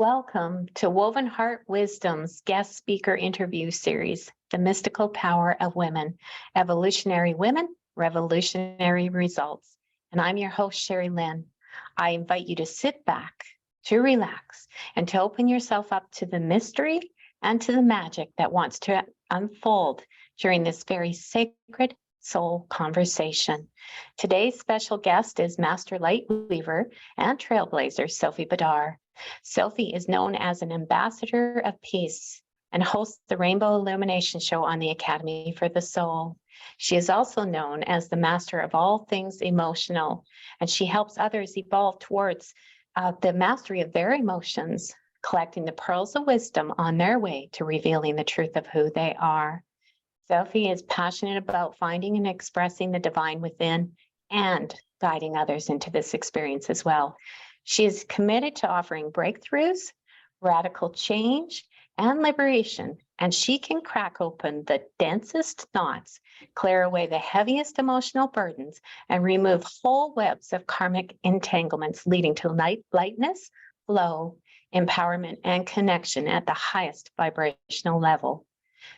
Welcome to Woven Heart Wisdom's guest speaker interview series, The Mystical Power of Women, Evolutionary Women, Revolutionary Results. And I'm your host, Sherry Lynn. I invite you to sit back, to relax, and to open yourself up to the mystery and to the magic that wants to unfold during this very sacred soul conversation. Today's special guest is Master Light Weaver and Trailblazer, Sophie Bidard. Sophie is known as an ambassador of peace and hosts the Rainbow Illumination show on the Academy for the Soul. She is also known as the master of all things emotional, and she helps others evolve towards the mastery of their emotions, collecting the pearls of wisdom on their way to revealing the truth of who they are. Sophie is passionate about finding and expressing the divine within and guiding others into this experience as well. She is committed to offering breakthroughs, radical change, and liberation, and she can crack open the densest knots, clear away the heaviest emotional burdens, and remove whole webs of karmic entanglements, leading to lightness, flow, empowerment, and connection at the highest vibrational level.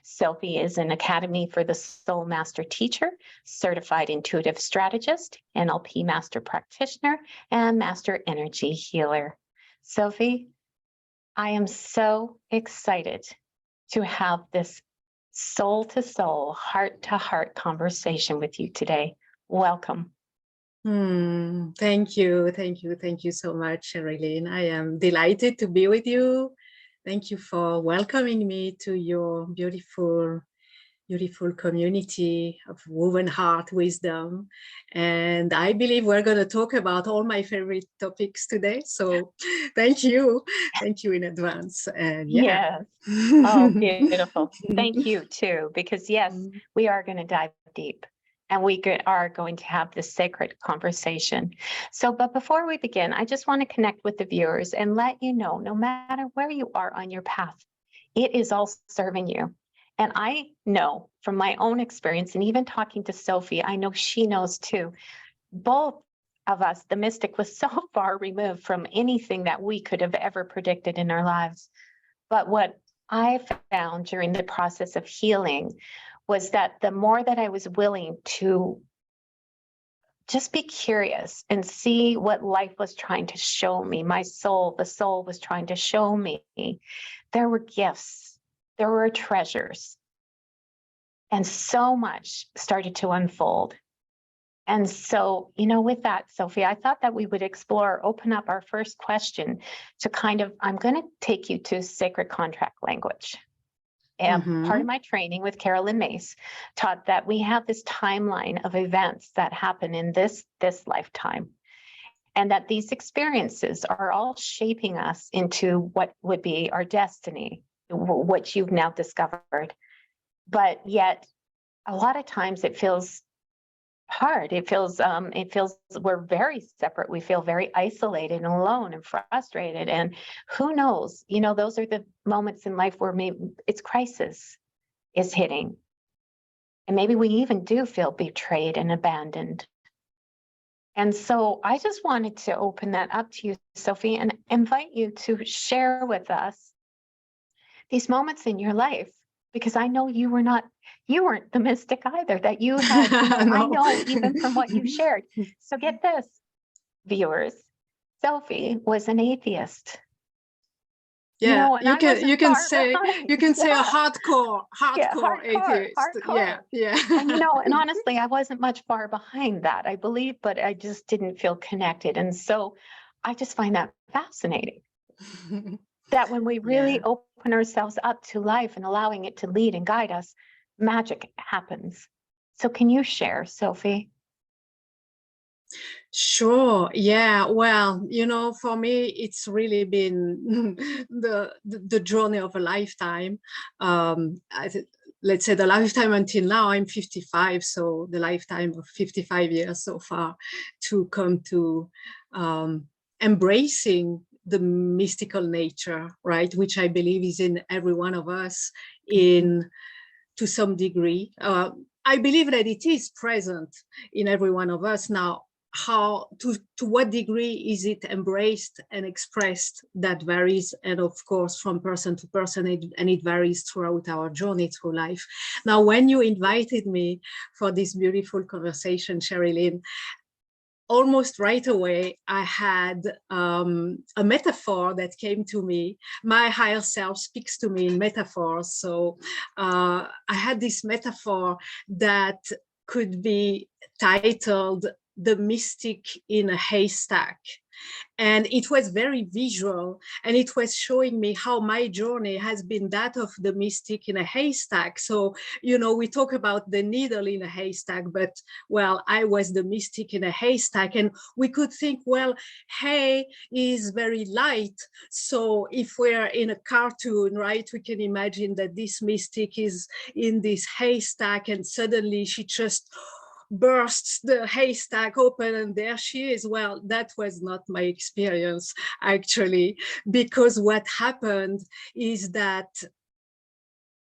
Sophie is an Academy for the Soul Master Teacher, Certified Intuitive Strategist, NLP Master Practitioner, and Master Energy Healer. Sophie, I am so excited to have this soul-to-soul, heart-to-heart conversation with you today. Welcome. Thank you so much, Sherilyn. I am delighted to be with you. Thank you for welcoming me to your beautiful community of woven heart wisdom. And I believe we're going to talk about all my favorite topics today. So thank you in advance. And yeah. Yes. Oh, beautiful. Thank you too, because yes, we are going to dive deep. And we are going to have this sacred conversation. But before we begin, I just want to connect with the viewers and let you know, no matter where you are on your path, it is all serving you. And I know from my own experience, and even talking to Sophie, I know she knows too, both of us, the mystic was so far removed from anything that we could have ever predicted in our lives. But what I found during the process of healing was that the more that I was willing to just be curious and see what life was trying to show me, the soul was trying to show me, there were gifts, there were treasures, and so much started to unfold. And so, with that, Sophie, I thought that we would open up our first question to I'm going to take you to sacred contract language. And part of my training with Carolyn Mace taught that we have this timeline of events that happen in this lifetime, and that these experiences are all shaping us into what would be our destiny, what you've now discovered. But yet, a lot of times it feels hard. It feels we're very separate. We feel very isolated and alone and frustrated. And who knows, those are the moments in life where maybe it's crisis is hitting. And maybe we even do feel betrayed and abandoned. And so I just wanted to open that up to you, Sophie, and invite you to share with us these moments in your life, because I know you weren't the mystic either, that you had, no. I know even from what you shared. So get this, viewers, Sophie was an atheist. Yeah, you can say a hardcore atheist. Hardcore. Yeah. And honestly, I wasn't much far behind that, I believe, but I just didn't feel connected. And so I just find that fascinating. That when we really open ourselves up to life and allowing it to lead and guide us, magic happens. So can you share, Sophie? Sure. Yeah. Well, for me, it's really been the journey of a lifetime. Let's say the lifetime until now, I'm 55. So the lifetime of 55 years so far to come to embracing the mystical nature, right? Which I believe is in every one of us to some degree. I believe that it is present in every one of us. Now, how to what degree is it embraced and expressed, that varies, and of course from person to person, and it varies throughout our journey through life. Now, when you invited me for this beautiful conversation, Sherilyn, almost right away I had a metaphor that came to me. My higher self speaks to me in metaphors, so I had this metaphor that could be titled "The Mystic in a Haystack." And it was very visual, and it was showing me how my journey has been that of the mystic in a haystack. So, you know, we talk about the needle in a haystack, but well, I was the mystic in a haystack. And we could think, well, hay is very light. So if we're in a cartoon, right, we can imagine that this mystic is in this haystack, and suddenly she just bursts the haystack open and there she is. Well, that was not my experience, actually, because what happened is that,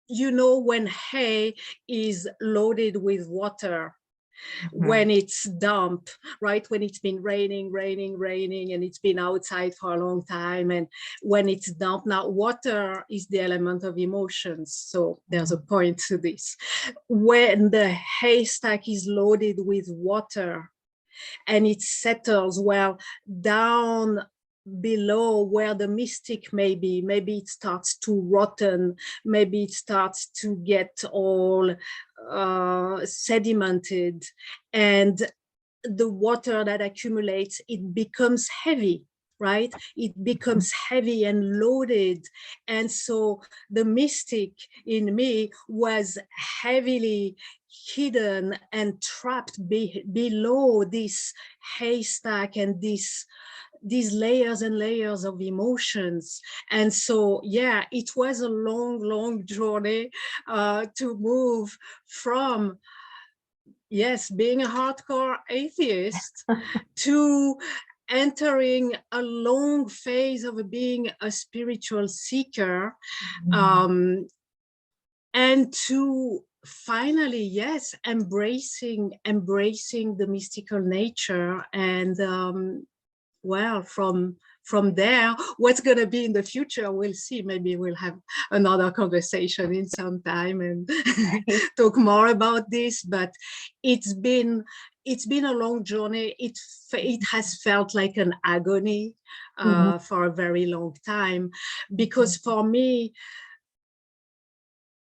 you know, when hay is loaded with water, when it's damp, right? When it's been raining, and it's been outside for a long time. And when it's damp, now water is the element of emotions. So there's a point to this. When the haystack is loaded with water and it settles well down below where the mystic may be, maybe it starts to rotten, maybe it starts to get all sedimented, and the water that accumulates, it becomes heavy, right? It becomes heavy and loaded. And so the mystic in me was heavily hidden and trapped below this haystack and these layers and layers of emotions. And so, yeah, it was a long journey to move from, yes, being a hardcore atheist to entering a long phase of being a spiritual seeker, and to finally, yes, embracing the mystical nature. And well, from there, what's going to be in the future, we'll see. Maybe we'll have another conversation in some time and talk more about this. But it's been a long journey. It has felt like an agony for a very long time, because for me,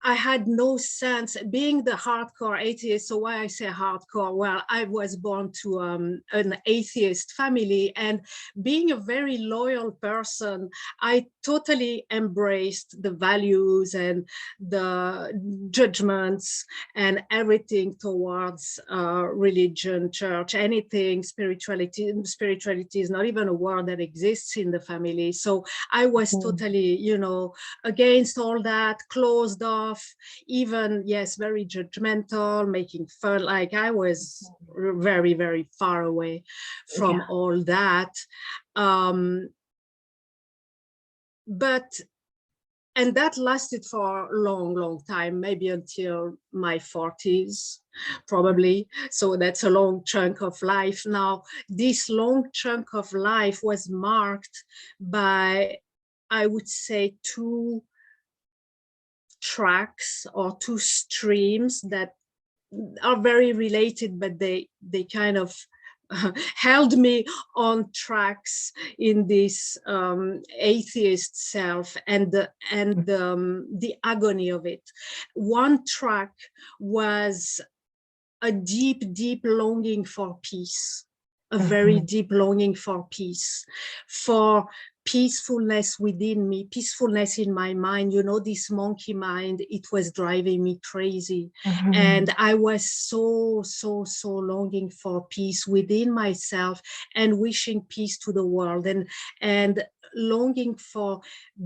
I had no sense, being the hardcore atheist. So why I say hardcore? Well, I was born to an atheist family, and being a very loyal person, I totally embraced the values and the judgments and everything towards religion, church, anything, spirituality. Spirituality is not even a word that exists in the family. So I was totally, you know, against all that, closed off, even, yes, very judgmental, making fun. Like, I was very far away from all that. And that lasted for a long time, maybe until my 40s, probably. So that's a long chunk of life. Now, this long chunk of life was marked by, I would say, two tracks or two streams that are very related, but they kind of held me on tracks in this atheist self and the agony of it. One track was a deep longing for peace, a very deep longing for peace, for peacefulness within me, peacefulness in my mind. You know, this monkey mind, it was driving me crazy. And I was so longing for peace within myself and wishing peace to the world, and longing for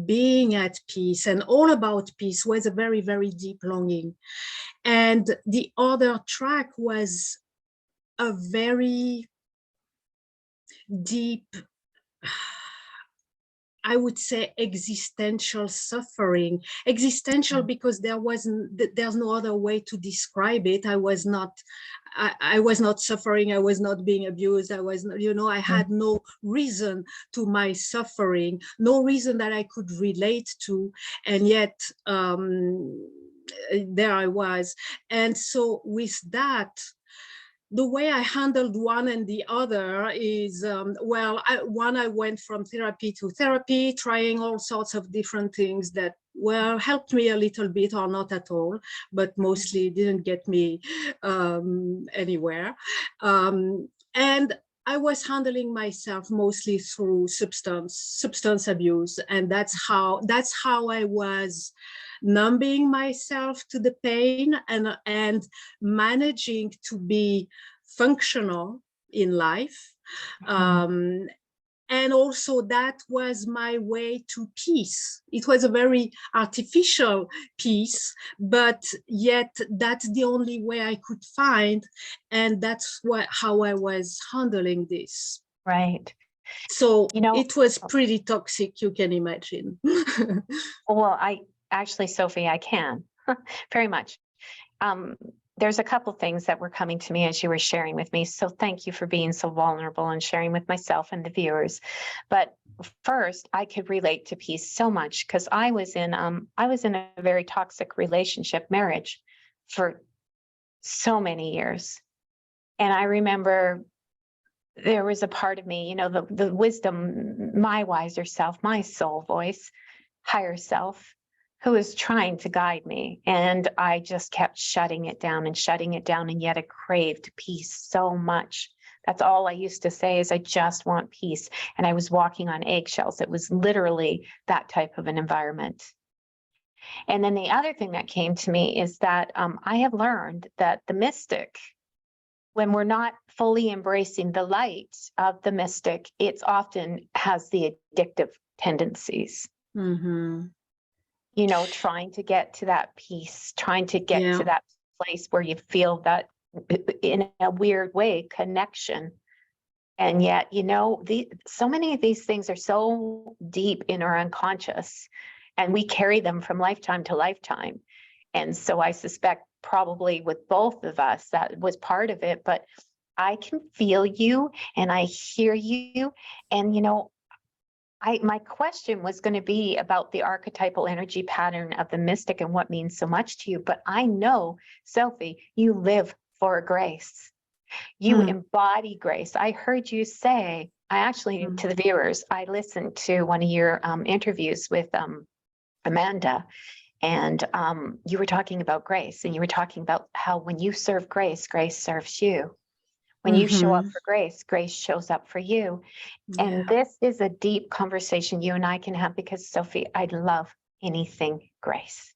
being at peace and all about peace was a very deep longing. And the other track was a very deep, I would say, existential suffering. Existential because there's no other way to describe it. I was not I was not suffering, I was not being abused, I was, I had no reason to my suffering, no reason that I could relate to, and yet there I was. And so with that, the way I handled one and the other is, I went from therapy to therapy, trying all sorts of different things that, helped me a little bit or not at all, but mostly didn't get me anywhere. And I was handling myself mostly through substance abuse. And that's how I was numbing myself to the pain and managing to be functional in life. And also that was my way to peace. It was a very artificial peace, but yet that's the only way I could find. And that's how I was handling this. Right. So it was pretty toxic, you can imagine. Well, Sophie, I can very much. There's a couple things that were coming to me as you were sharing with me. So thank you for being so vulnerable and sharing with myself and the viewers. But first, I could relate to peace so much because I was in a very toxic relationship, marriage, for so many years. And I remember there was a part of me, the wisdom, my wiser self, my soul voice, higher self, who was trying to guide me. And I just kept shutting it down. And yet I craved peace so much. That's all I used to say is I just want peace. And I was walking on eggshells. It was literally that type of an environment. And then the other thing that came to me is that I have learned that the mystic, when we're not fully embracing the light of the mystic, it often has the addictive tendencies. Trying to get to that peace, trying to get to that place where you feel that in a weird way, connection. And yet, so many of these things are so deep in our unconscious and we carry them from lifetime to lifetime. And so I suspect probably with both of us, that was part of it, but I can feel you and I hear you. And, my question was going to be about the archetypal energy pattern of the mystic and what means so much to you. But I know, Sophie, you live for grace. You embody grace. I heard you say, to the viewers, I listened to one of your interviews with Amanda, and you were talking about grace, and you were talking about how when you serve grace, grace serves you. When you show up for grace, grace shows up for you. And this is a deep conversation you and I can have because, Sophie, I love anything grace.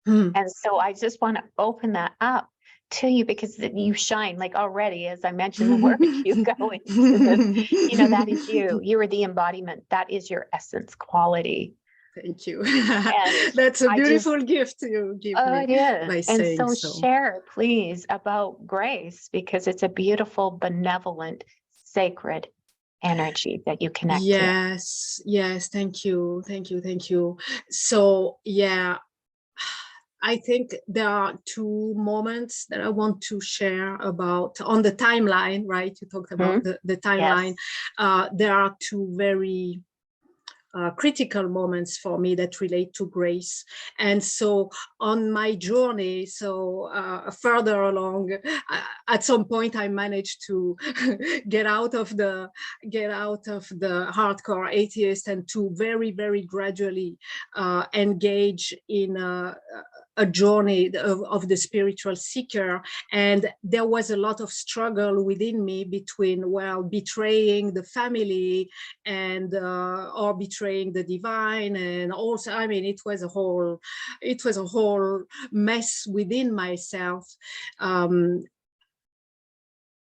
And so I just want to open that up to you because you shine, like already, as I mentioned, the word you go into this, that is you. You are the embodiment. That is your essence quality. Thank you. That's a beautiful gift you give me. It is. By And saying so share, please, about grace, because it's a beautiful, benevolent, sacred energy that you connect to. Yes. Thank you. So, I think there are two moments that I want to share about on the timeline, right? You talked about the timeline. Yes. There are two very critical moments for me that relate to grace. And so on my journey, further along, at some point I managed to get out of the hardcore atheist and to very, very gradually engage in a journey of the spiritual seeker. And there was a lot of struggle within me between, betraying the family and or betraying the divine. And also, it was a whole mess within myself.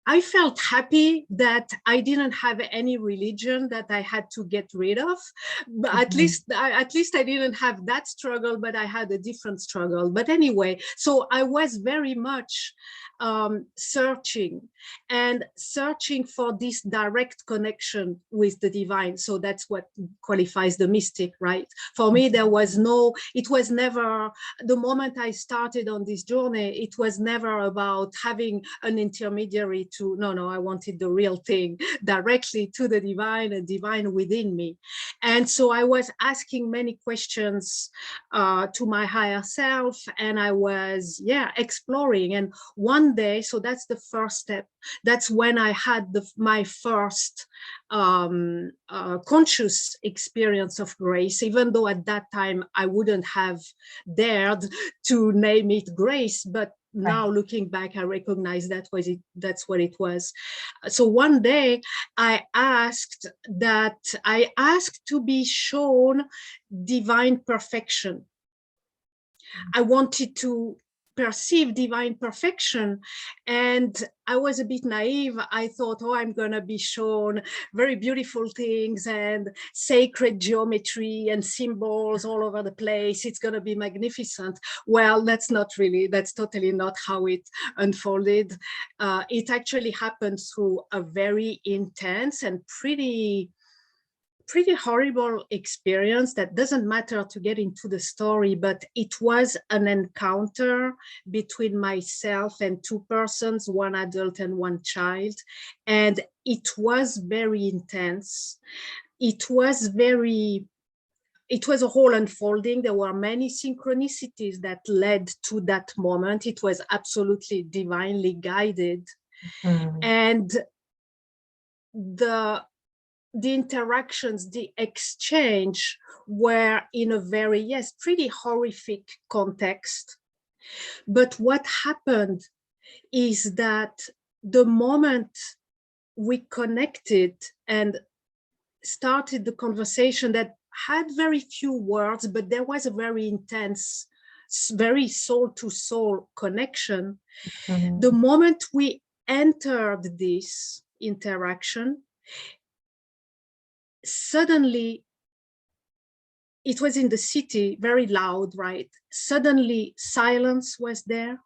I felt happy that I didn't have any religion that I had to get rid of. But at least I didn't have that struggle, but I had a different struggle. But anyway, so I was very much searching for this direct connection with the divine. So that's what qualifies the mystic, right? For me, it was never, the moment I started on this journey, it was never about having an intermediary to, no, I wanted the real thing directly to the divine and divine within me. And so I was asking many questions to my higher self, and I was, exploring. And one day, so that's the first step, that's when I had my first conscious experience of grace, even though at that time I wouldn't have dared to name it grace, but now looking back, I recognize that's what it was. So one day I asked to be shown divine perfection. I wanted to perceive divine perfection, and I was a bit naive. I thought, I'm gonna be shown very beautiful things and sacred geometry and symbols all over the place. It's gonna be magnificent. Well, that's totally not how it unfolded. It actually happened through a very intense and pretty horrible experience that doesn't matter to get into the story, but it was an encounter between myself and two persons, one adult and one child. And it was very intense. It was a whole unfolding. There were many synchronicities that led to that moment. It was absolutely divinely guided. And the interactions, the exchange were in a very, pretty horrific context. But what happened is that the moment we connected and started the conversation that had very few words, but there was a very intense, very soul-to-soul connection. The moment we entered this interaction, suddenly, it was in the city, very loud, right? Suddenly, silence was there.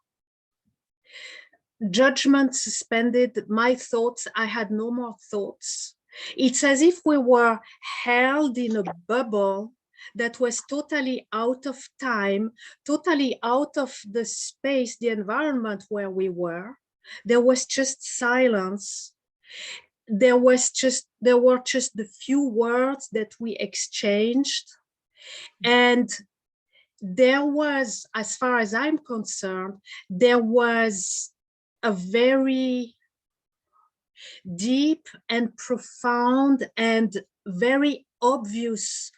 Judgment suspended. My thoughts, I had no more thoughts. It's as if we were held in a bubble that was totally out of time, totally out of the space, the environment where we were. There was just silence. There were just the few words that we exchanged. And there was, as far as I'm concerned, there was a very deep and profound and very obvious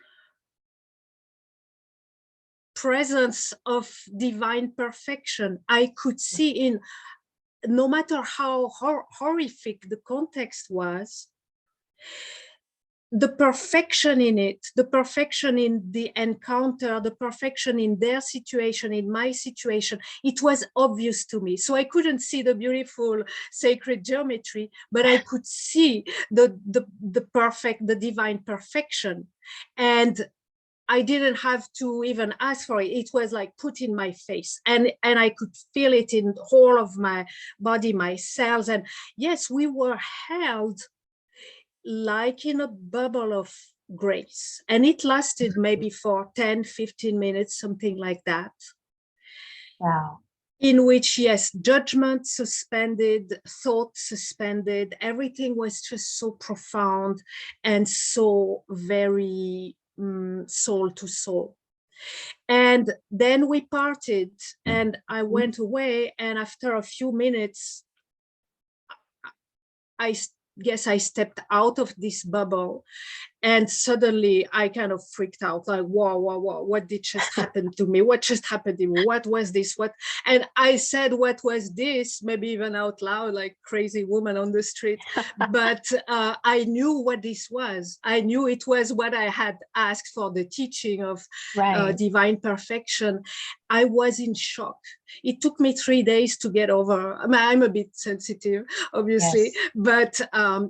presence of divine perfection. I could see in, no matter how horrific the context was, the perfection in it, the perfection in the encounter, the perfection in their situation, in my situation, it was obvious to me. So I couldn't see the beautiful sacred geometry, but I could see the divine perfection. And I didn't have to even ask for it. It was like put in my face, and I could feel it in all of my body, my cells. And yes, we were held like in a bubble of grace. And it lasted maybe for 10, 15 minutes, something like that. Wow. In which, yes, judgment suspended, thought suspended, everything was just so profound and so very soul to soul. And then we parted, and I went away, and after a few minutes, I guess I stepped out of this bubble, And suddenly I kind of freaked out, like, whoa, what did just happen to me? What just happened to me? What was this? What? And I said, what was this? Maybe even out loud, like crazy woman on the street. But I knew what this was. I knew it was what I had asked for, the teaching of divine perfection. I was in shock. It took me 3 days to get over. I mean, I'm a bit sensitive, obviously, but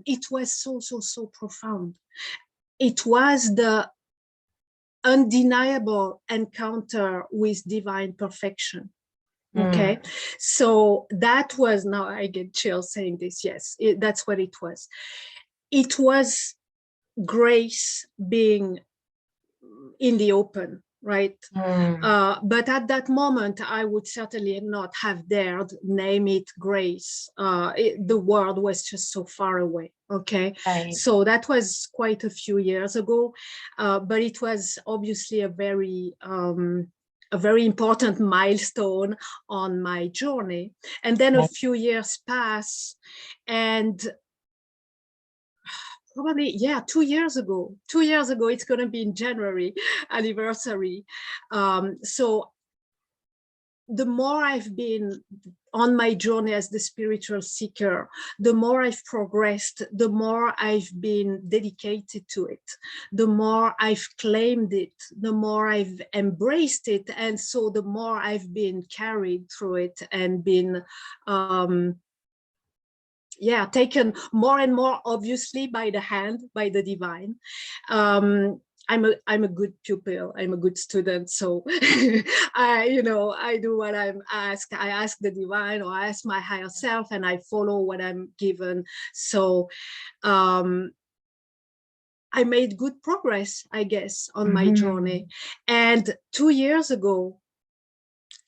it was so profound. It was the undeniable encounter with divine perfection. Okay, so that was, now I get chills saying this. Yes, that's what it was. It was grace being in the open, right? But at that moment, I would certainly not have dared name it grace. The word was just so far away. Okay, so that was quite a few years ago, but it was obviously a very important milestone on my journey. And then a few years pass, and probably, 2 years ago, it's going to be in January anniversary. So the more I've been on my journey as the spiritual seeker, the more I've progressed, the more I've been dedicated to it, the more I've claimed it, the more I've embraced it. And so the more I've been carried through it and been taken more and more obviously by the hand, by the divine. I'm a good pupil. I'm a good student. So I do what I'm asked. I ask the divine, or I ask my higher self, and I follow what I'm given. So I made good progress, I guess, on my journey. And 2 years ago,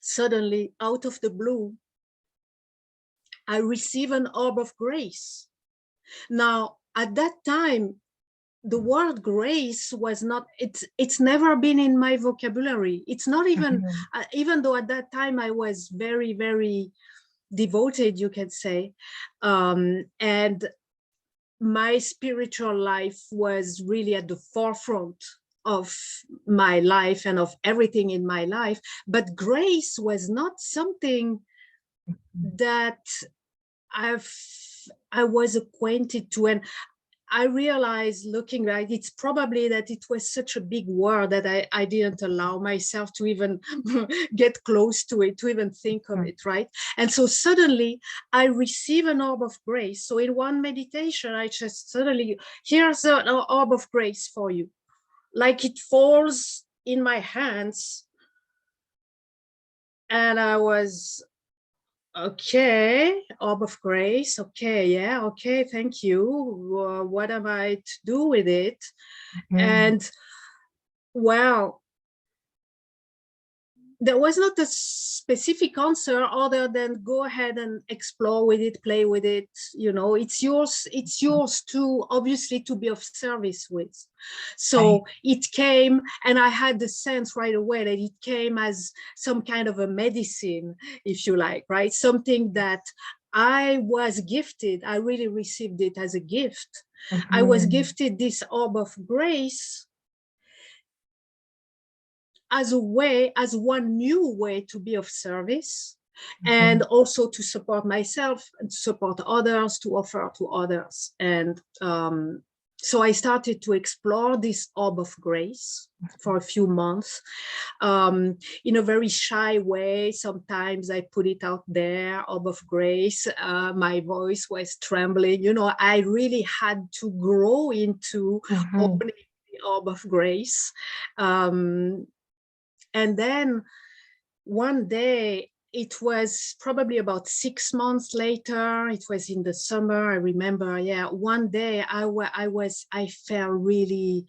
suddenly, out of the blue, I receive an orb of grace. Now, at that time, the word grace was not, it's never been in my vocabulary. It's not even, even though at that time I was very, very devoted, you can say, and my spiritual life was really at the forefront of my life and of everything in my life. But grace was not something that I was acquainted to. And I realized, looking back, it's probably that it was such a big word that I didn't allow myself to even get close to it, to even think of it, right? And so suddenly I receive an orb of grace. So in one meditation, I just suddenly, here's an orb of grace for you. Like it falls in my hands. And I was, okay, orb of grace. Okay, yeah, okay, thank you. What am I to do with it? And well, there was not a specific answer other than go ahead and explore with it, play with it. It's yours to, obviously, to be of service with. So it came, and I had the sense right away that it came as some kind of a medicine, if you like, right? Something that I was gifted. I really received it as a gift. I was gifted this orb of grace as one new way to be of service, and also to support myself and support others, to offer to others. And so I started to explore this orb of grace for a few months, in a very shy way. Sometimes I put it out there, orb of grace. My voice was trembling. I really had to grow into opening the orb of grace. And then one day, it was probably about 6 months later, it was in the summer, I remember, one day I felt really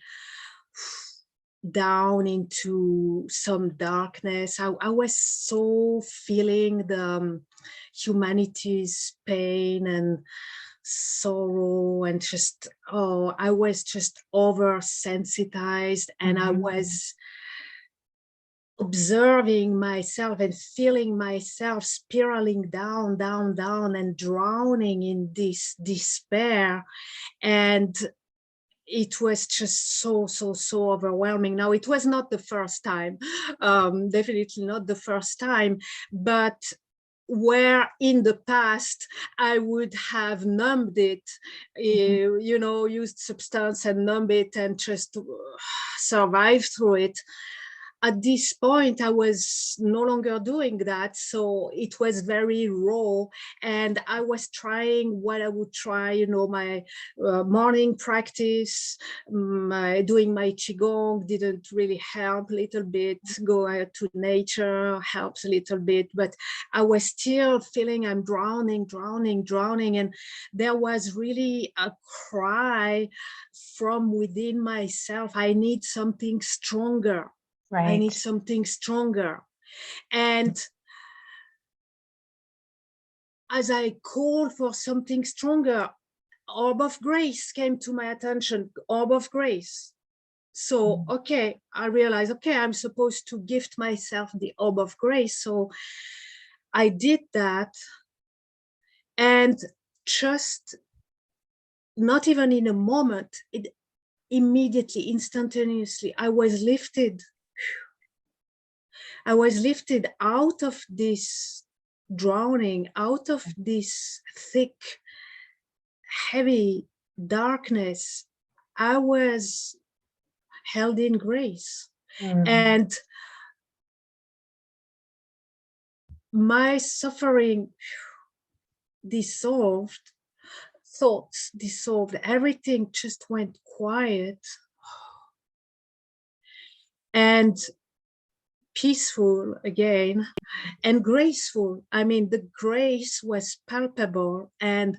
down into some darkness. I was so feeling the humanity's pain and sorrow, and just, I was just oversensitized, and I was observing myself and feeling myself spiraling down, and drowning in this despair. And it was just so overwhelming. Now, it was not the first time, definitely not the first time, but where in the past I would have numbed it, you know, used substance and numb it and just survive through it. At this point, I was no longer doing that. So it was very raw. And I was trying what I would try, you know, my morning practice, doing my Qigong didn't really help a little bit. Go out to nature helps a little bit. But I was still feeling I'm drowning. And there was really a cry from within myself. I need something stronger. Right. I need something stronger. And as I called for something stronger, Orb of Grace came to my attention, Orb of Grace. So, okay, I realized, okay, I'm supposed to gift myself the Orb of Grace. So I did that, and just not even in a moment, it immediately, instantaneously, I was lifted. I was lifted out of this drowning, out of this thick, heavy darkness. I was held in grace. And my suffering dissolved, thoughts dissolved, everything just went quiet and peaceful again, and graceful. I mean, the grace was palpable, and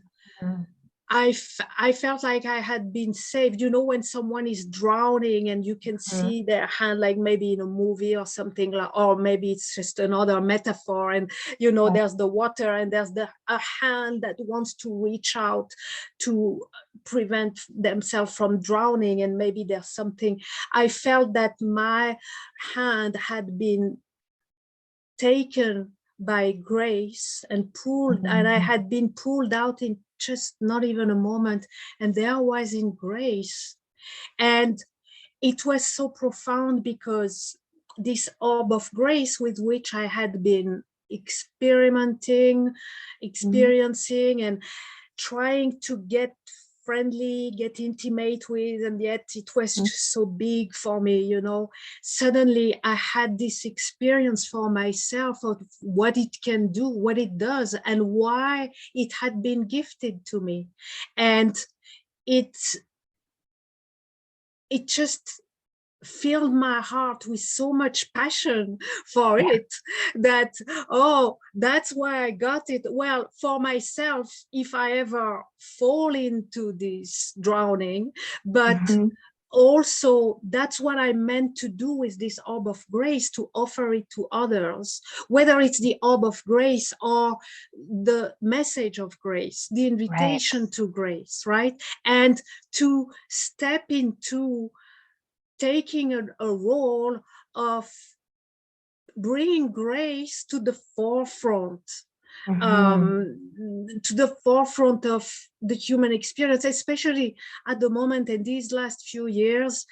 I felt like I had been saved. You know, when someone is drowning and you can see their hand, like maybe in a movie or something, like, or maybe it's just another metaphor, and you know, there's the water and there's a hand that wants to reach out to prevent themselves from drowning, and maybe there's something. I felt that my hand had been taken by grace and pulled, and I had been pulled out in just not even a moment, and there I was in grace. And it was so profound, because this orb of grace with which I had been experiencing and trying to get friendly, get intimate with, and yet it was just so big for me, you know. Suddenly I had this experience for myself of what it can do, what it does, and why it had been gifted to me. And it just filled my heart with so much passion for it, that, oh, that's why I got it. Well, for myself, if I ever fall into this drowning, but also that's what I meant to do with this orb of grace, to offer it to others, whether it's the orb of grace or the message of grace, the invitation to grace, right? And to step into taking a role of bringing grace to the forefront, to the forefront of the human experience, especially at the moment in these last few years.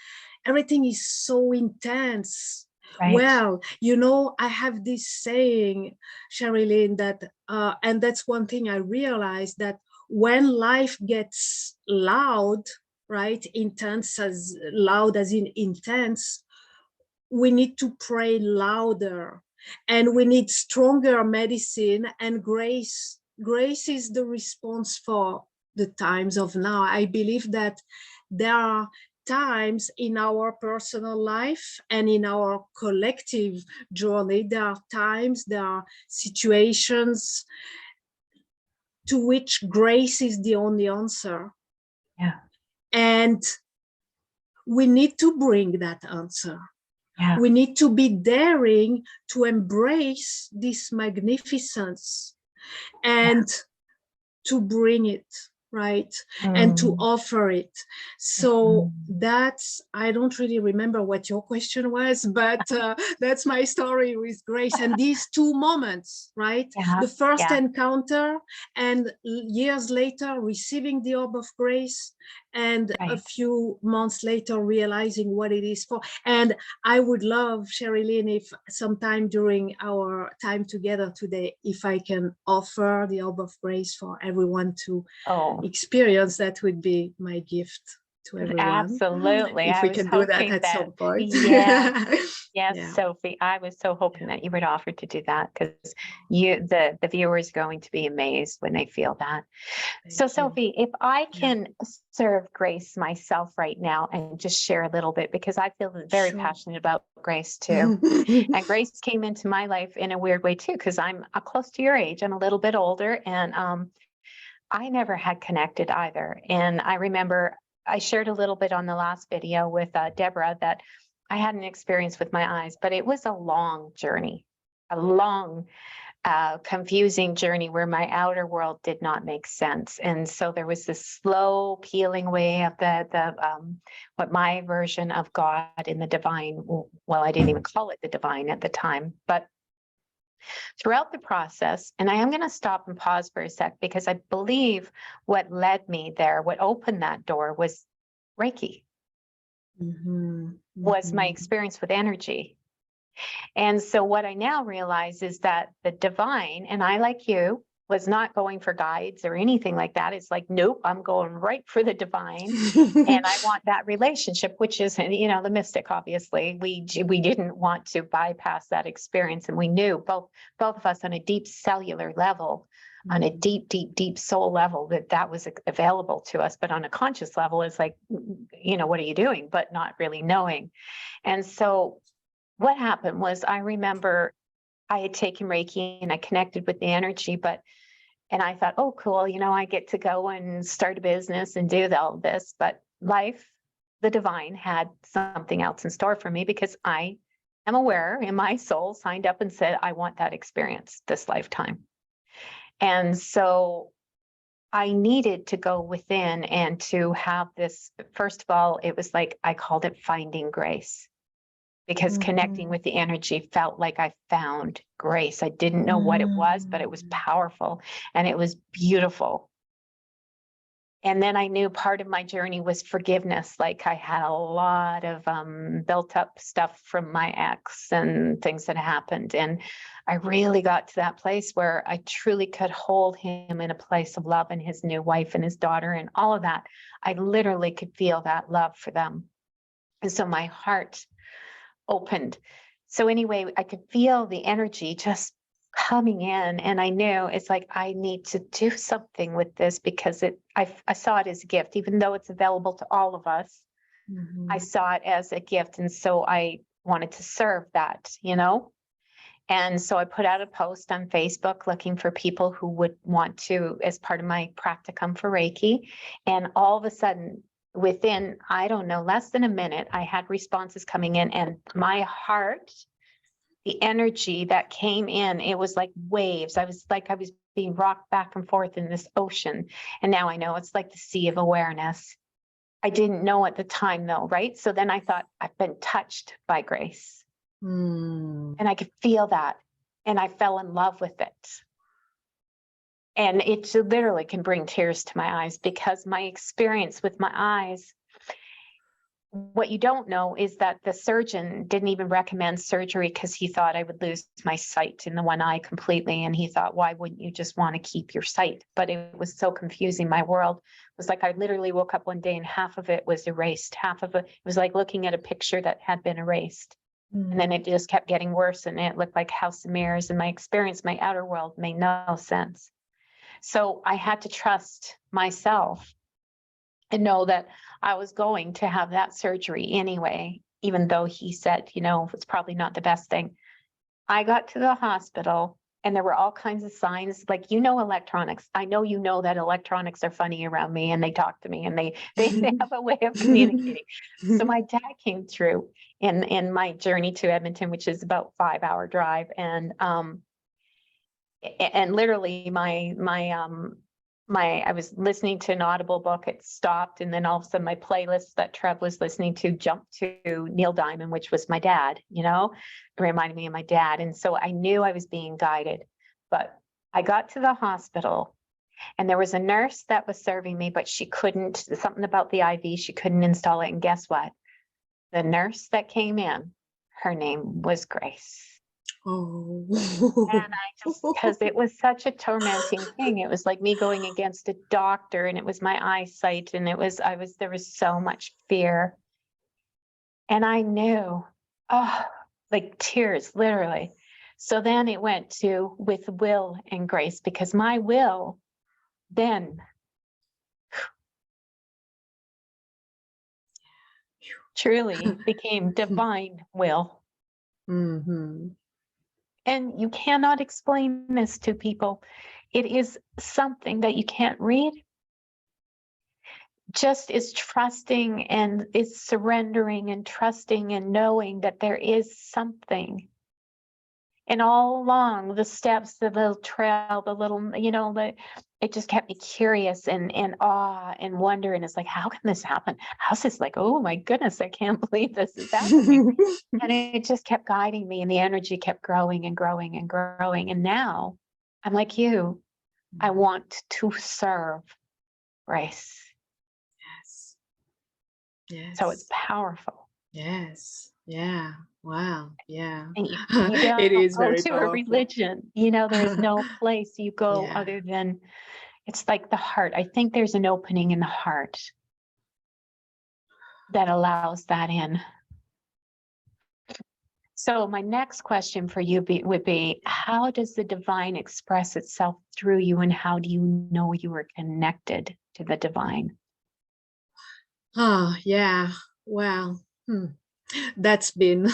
Everything is so intense. Well, you know, I have this saying, Sherilyn, that, and that's one thing I realized, that when life gets loud, right, intense, as loud as in intense, we need to pray louder, and we need stronger medicine, and grace is the response for the times of now. I believe that there are times in our personal life and in our collective journey, there are times, there are situations to which grace is the only answer. And we need to bring that answer. We need to be daring to embrace this magnificence and to bring it, right? And to offer it. So that's, I don't really remember what your question was, but that's my story with grace. And these two moments, right? The first encounter, and years later receiving the orb of grace, and a Right. few months later realizing what it is for. And I would love, Sherilyn, if sometime during our time together today, if I can offer the Orb of Grace for everyone to experience, that would be my gift to everyone. Absolutely. If I we was can do that hoping at some point. Yes, Yeah. Sophie. I was so hoping that you would offer to do that, because the viewer is going to be amazed when they feel that. So, Sophie, if I can serve grace myself right now and just share a little bit, because I feel very passionate about grace too. And grace came into my life in a weird way too, because I'm close to your age. I'm a little bit older, and I never had connected either. And I remember I shared a little bit on the last video with Deborah that I had an experience with my eyes, but it was a long journey, a long, confusing journey where my outer world did not make sense. And so there was this slow peeling away of what my version of God in the divine, well, I didn't even call it the divine at the time, but throughout the process, and I am going to stop and pause for a sec, because I believe what led me there, what opened that door, was Reiki, was my experience with energy. And so what I now realize is that the divine, and I, like you, was not going for guides or anything like that. It's like, nope, I'm going right for the divine. And I want that relationship, which is, the mystic, obviously. We didn't want to bypass that experience. And we knew, both of us, on a deep cellular level, on a deep, deep, deep soul level, that was available to us. But on a conscious level, it's like, what are you doing? But not really knowing. And so what happened was, I remember I had taken Reiki and I connected with the energy, and I thought, oh, cool, I get to go and start a business and do all this. But life, the divine, had something else in store for me, because I am aware in my soul, signed up and said, I want that experience this lifetime. And so I needed to go within and to have this. First of all, it was like, I called it finding grace, because connecting with the energy felt like I found grace. I didn't know what it was, but it was powerful and it was beautiful. And then I knew part of my journey was forgiveness. Like, I had a lot of built up stuff from my ex and things that happened. And I really got to that place where I truly could hold him in a place of love, and his new wife and his daughter and all of that. I literally could feel that love for them. And so my heart opened. So anyway, I could feel the energy just coming in, and I knew, it's like, I need to do something with this, because I saw it as a gift, even though it's available to all of us. I saw it as a gift, and so I wanted to serve that, And so I put out a post on Facebook looking for people who would want to, as part of my practicum for Reiki. And all of a sudden, within, I don't know, less than a minute, I had responses coming in, and my heart, the energy that came in, it was like waves. I was being rocked back and forth in this ocean. And now I know it's like the sea of awareness. I didn't know at the time though, right? So then I thought, I've been touched by grace. And I could feel that. And I fell in love with it. And it literally can bring tears to my eyes, because my experience with my eyes, what you don't know is that the surgeon didn't even recommend surgery, because he thought I would lose my sight in the one eye completely. And he thought, why wouldn't you just want to keep your sight? But it was so confusing. My world was like, I literally woke up one day and half of it was erased. Half of it was like looking at a picture that had been erased. And then it just kept getting worse, and it looked like House of Mirrors, and my experience, my outer world, made no sense. So I had to trust myself and know that I was going to have that surgery anyway, even though he said, it's probably not the best thing. I got to the hospital, and there were all kinds of signs, like, electronics. I know that electronics are funny around me, and they talk to me, and they have a way of communicating. So my dad came through in my journey to Edmonton, which is about 5-hour drive. And literally I was listening to an Audible book, it stopped, and then all of a sudden my playlist that Trev was listening to jumped to Neil Diamond, which was my dad, it reminded me of my dad. And so I knew I was being guided. But I got to the hospital, And there was a nurse that was serving me, but she couldn't, something about the IV, she couldn't install it. And guess what? The nurse that came in, her name was Grace. Oh. And I just, because it was such a tormenting thing. It was like me going against a doctor, and it was my eyesight, and there was so much fear. And I knew, oh, like tears, literally. So then it went to with will and grace, because my will then truly became divine will. Mm-hmm. And you cannot explain this to people. It is something that you can't read. Just is trusting and is surrendering and trusting and knowing that there is something. And all along the steps, the little trail, the little, it just kept me curious and awe and wonder. And it's like, how can this happen? How's this like, oh my goodness, I can't believe this is happening. And it just kept guiding me, and the energy kept growing and growing and growing. And now I'm like you, I want to serve Grace. Yes. Yes. So it's powerful. Yes. Yeah. Wow. Yeah. And you don't It is go very to powerful. a religion, there's no place you go Yeah. other than, it's like the heart. I think there's an opening in the heart that allows that in. So my next question for you would be, how does the divine express itself through you, and how do you know you are connected to the divine? Oh, yeah. Well, that's been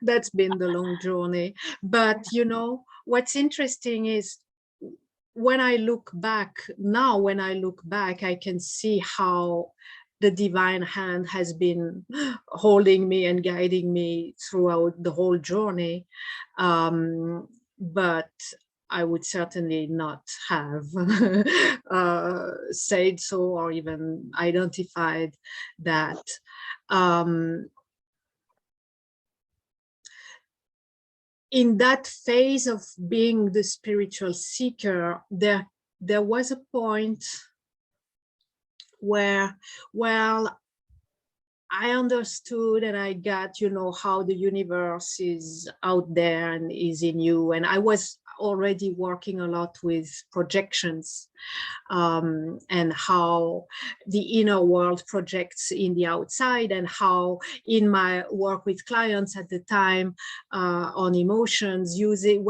that's been the long journey. But what's interesting is when I look back, I can see how the divine hand has been holding me and guiding me throughout the whole journey. But I would certainly not have said so or even identified that. In that phase of being the spiritual seeker, there was a point where, well, I understood and I got, how the universe is out there and is in you. And I was already working a lot with projections, and how the inner world projects in the outside, and how in my work with clients at the time on emotions,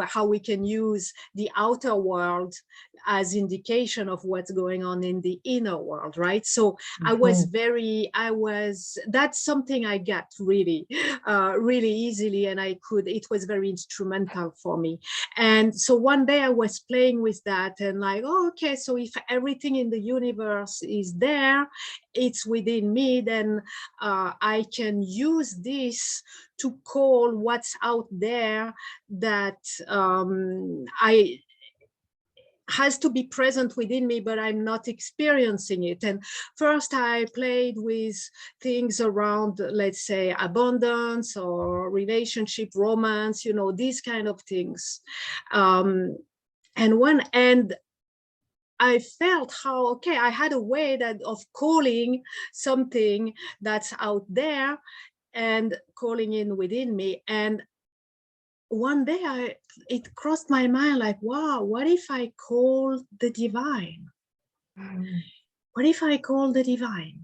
how we can use the outer world as indication of what's going on in the inner world, right? So that's something I got really easily, and it was very instrumental for me. And so one day I was playing with that and like, oh, okay, so if everything in the universe is there, it's within me, then I can use this to call what's out there that has to be present within me, but I'm not experiencing it. And first I played with things around, let's say, abundance or relationship, romance, these kind of things. And I felt how, okay, I had a way of calling something that's out there and calling in within me. And one day it crossed my mind like, wow, what if I call the divine? What if I call the divine?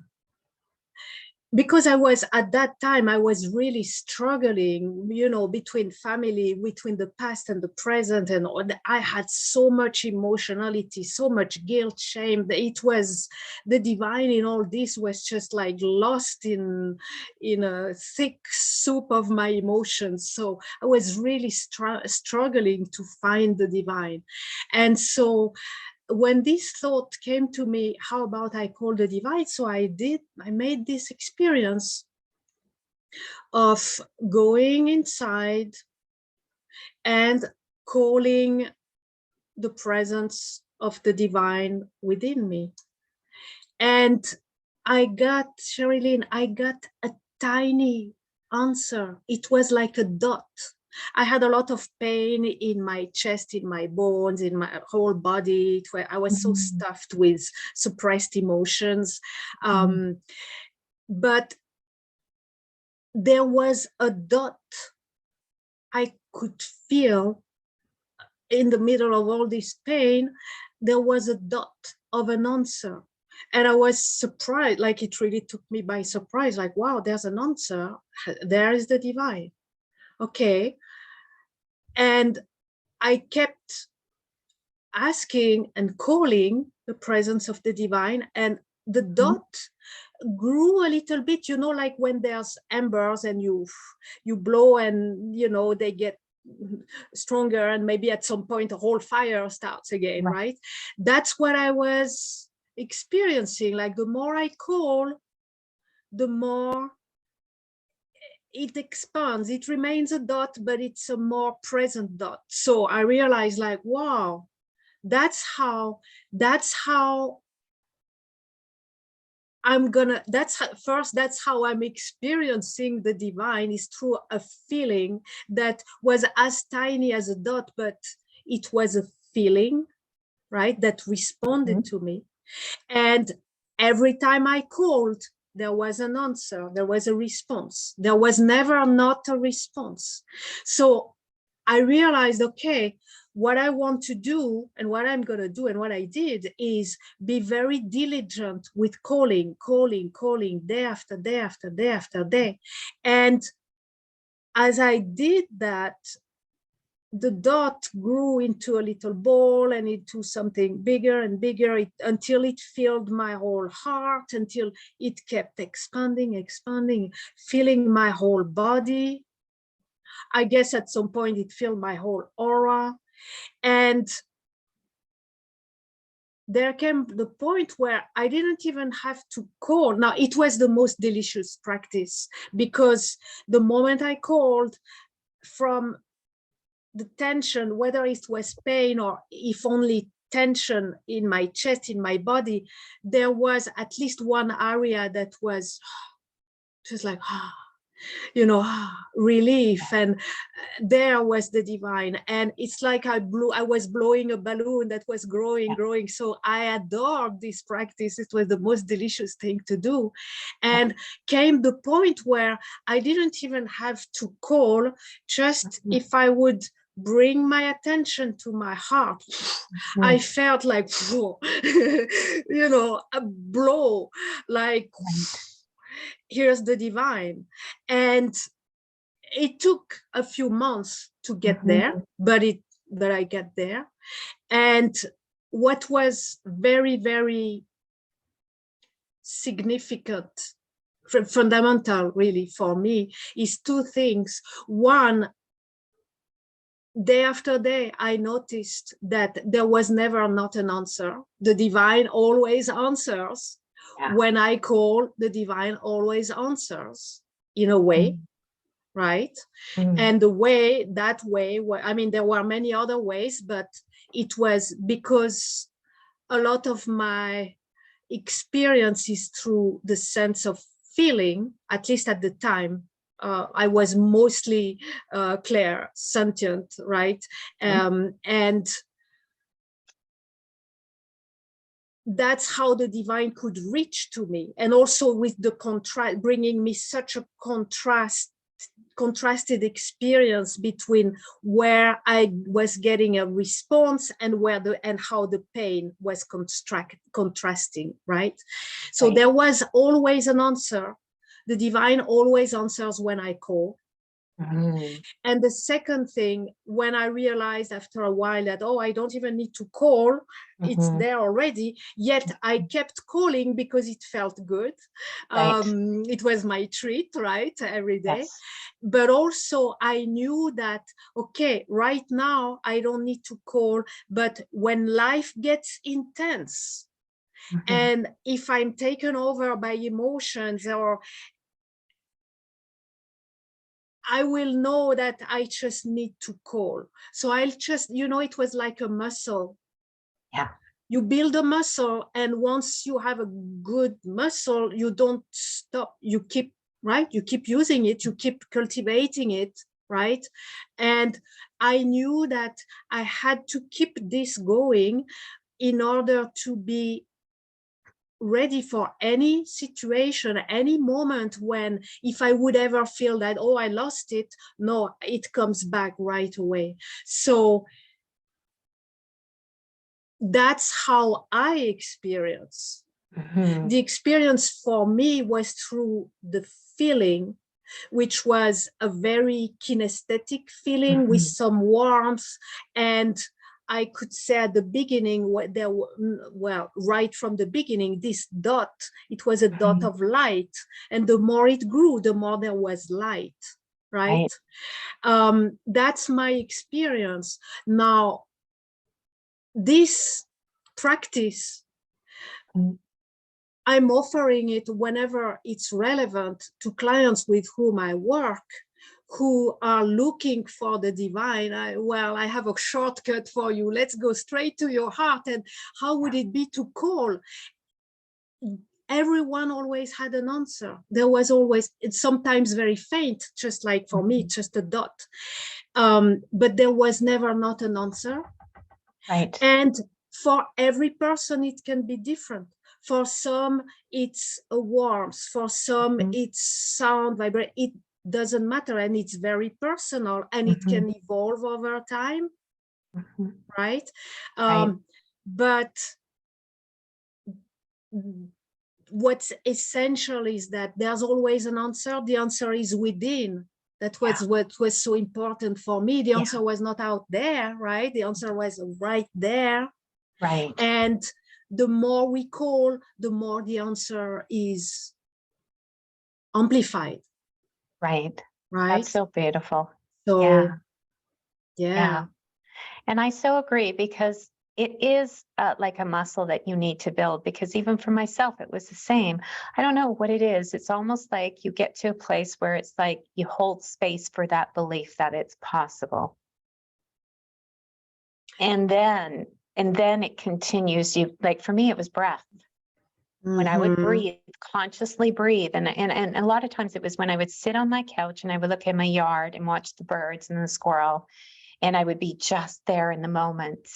Because at that time, I was really struggling, between family, between the past and the present. And I had so much emotionality, so much guilt, shame. It was the divine in all this was just like lost in a thick soup of my emotions. So I was really struggling to find the divine. And so when this thought came to me, how about I call the divine? So I made this experience of going inside and calling the presence of the divine within me. And Sherilyn, I got a tiny answer. It was like a dot. I had a lot of pain in my chest, in my bones, in my whole body. I was so stuffed with suppressed emotions. But there was a dot I could feel in the middle of all this pain. There was a dot of an answer. And I was surprised, like it really took me by surprise, like, wow, there's an answer. There is the divine. Okay. And I kept asking and calling the presence of the divine, and the dot grew a little bit, you know, like when there's embers and you blow and, you know, they get stronger, and maybe at some point a whole fire starts again, right? That's what I was experiencing. Like the more I call, the more it expands. It remains a dot, but it's a more present dot. So I realized, like, wow, that's how that's how I'm experiencing the divine, is through a feeling that was as tiny as a dot, but it was a feeling, right, that responded to me. And every time I called, there was an answer, there was a response. There was never not a response. So I realized, okay, what I want to do and what I'm going to do and what I did is be very diligent with calling day after day after day after day. And as I did that, the dot grew into a little ball and into something bigger and bigger, until it filled my whole heart, until it kept expanding, filling my whole body. I guess at some point it filled my whole aura. And there came the point where I didn't even have to call. Now, it was the most delicious practice, because the moment I called, from the tension, whether it was pain or if only tension in my chest, in my body, there was at least one area that was just like, you know, relief. And there was the divine. And it's like I was blowing a balloon that was growing. So I adored this practice. It was the most delicious thing to do. And came the point where I didn't even have to call, just if I would bring my attention to my heart, I felt like, you know, a blow, like, here's the divine. And it took a few months to get there, but I get there. And what was very, very significant, fundamental really for me, is two things. One, day after day, I noticed that there was never not an answer. The divine always answers. When I call, the divine always answers in a way, right? And that way, I mean, there were many other ways, but it was because a lot of my experience is through the sense of feeling, at least at the time. I was mostly clair, sentient, right? And that's how the divine could reach to me. And also with the contrast, bringing me such a contrasted experience between where I was getting a response and how the pain was contrasting, right? So there was always an answer. The divine always answers when I call. And the second thing, when I realized after a while that, oh, I don't even need to call, it's there already, yet I kept calling because it felt good. It was my treat, right, every day. But also I knew that, okay, right now I don't need to call, but when life gets intense, and if I'm taken over by emotions, or I will know that I just need to call. So I'll just, you know, it was like a muscle. You build a muscle, and once you have a good muscle, you don't stop. You keep, right? You keep using it, you keep cultivating it right? And I knew that I had to keep this going in order to be ready for any situation, any moment when, if I would ever feel that, oh, I lost it, no, it comes back right away. So that's how I experience. The experience for me was through the feeling, which was a very kinesthetic feeling with some warmth. And I could say at the beginning, well, right from the beginning, this dot, it was a dot of light. And the more it grew, the more there was light, right? That's my experience. Now, this practice, I'm offering it whenever it's relevant to clients with whom I work, who are looking for the divine. I have a shortcut for you. Let's go straight to your heart. And how would it be to call? Everyone always had an answer. There was always, it's sometimes very faint, just like for me, just a dot. But there was never not an answer. Right. And for every person, it can be different. For some, it's a warmth. For some, it's sound, vibration. It doesn't matter. And it's very personal, and it can evolve over time, right? But what's essential is that there's always an answer. The answer is within. That was what was so important for me. The answer was not out there, right? The answer was right there. Right. And the more we call, the more the answer is amplified. Right. Right. That's so beautiful. So, yeah. And I so agree, because it is like a muscle that you need to build, because even for myself, it was the same. I don't know what it is. It's almost like you get to a place where it's like you hold space for that belief that it's possible. And then it continues. You, like, for me, it was breath. When I would breathe, consciously breathe. And a lot of times it was when I would sit on my couch and I would look at my yard and watch the birds and the squirrel, and I would be just there in the moment.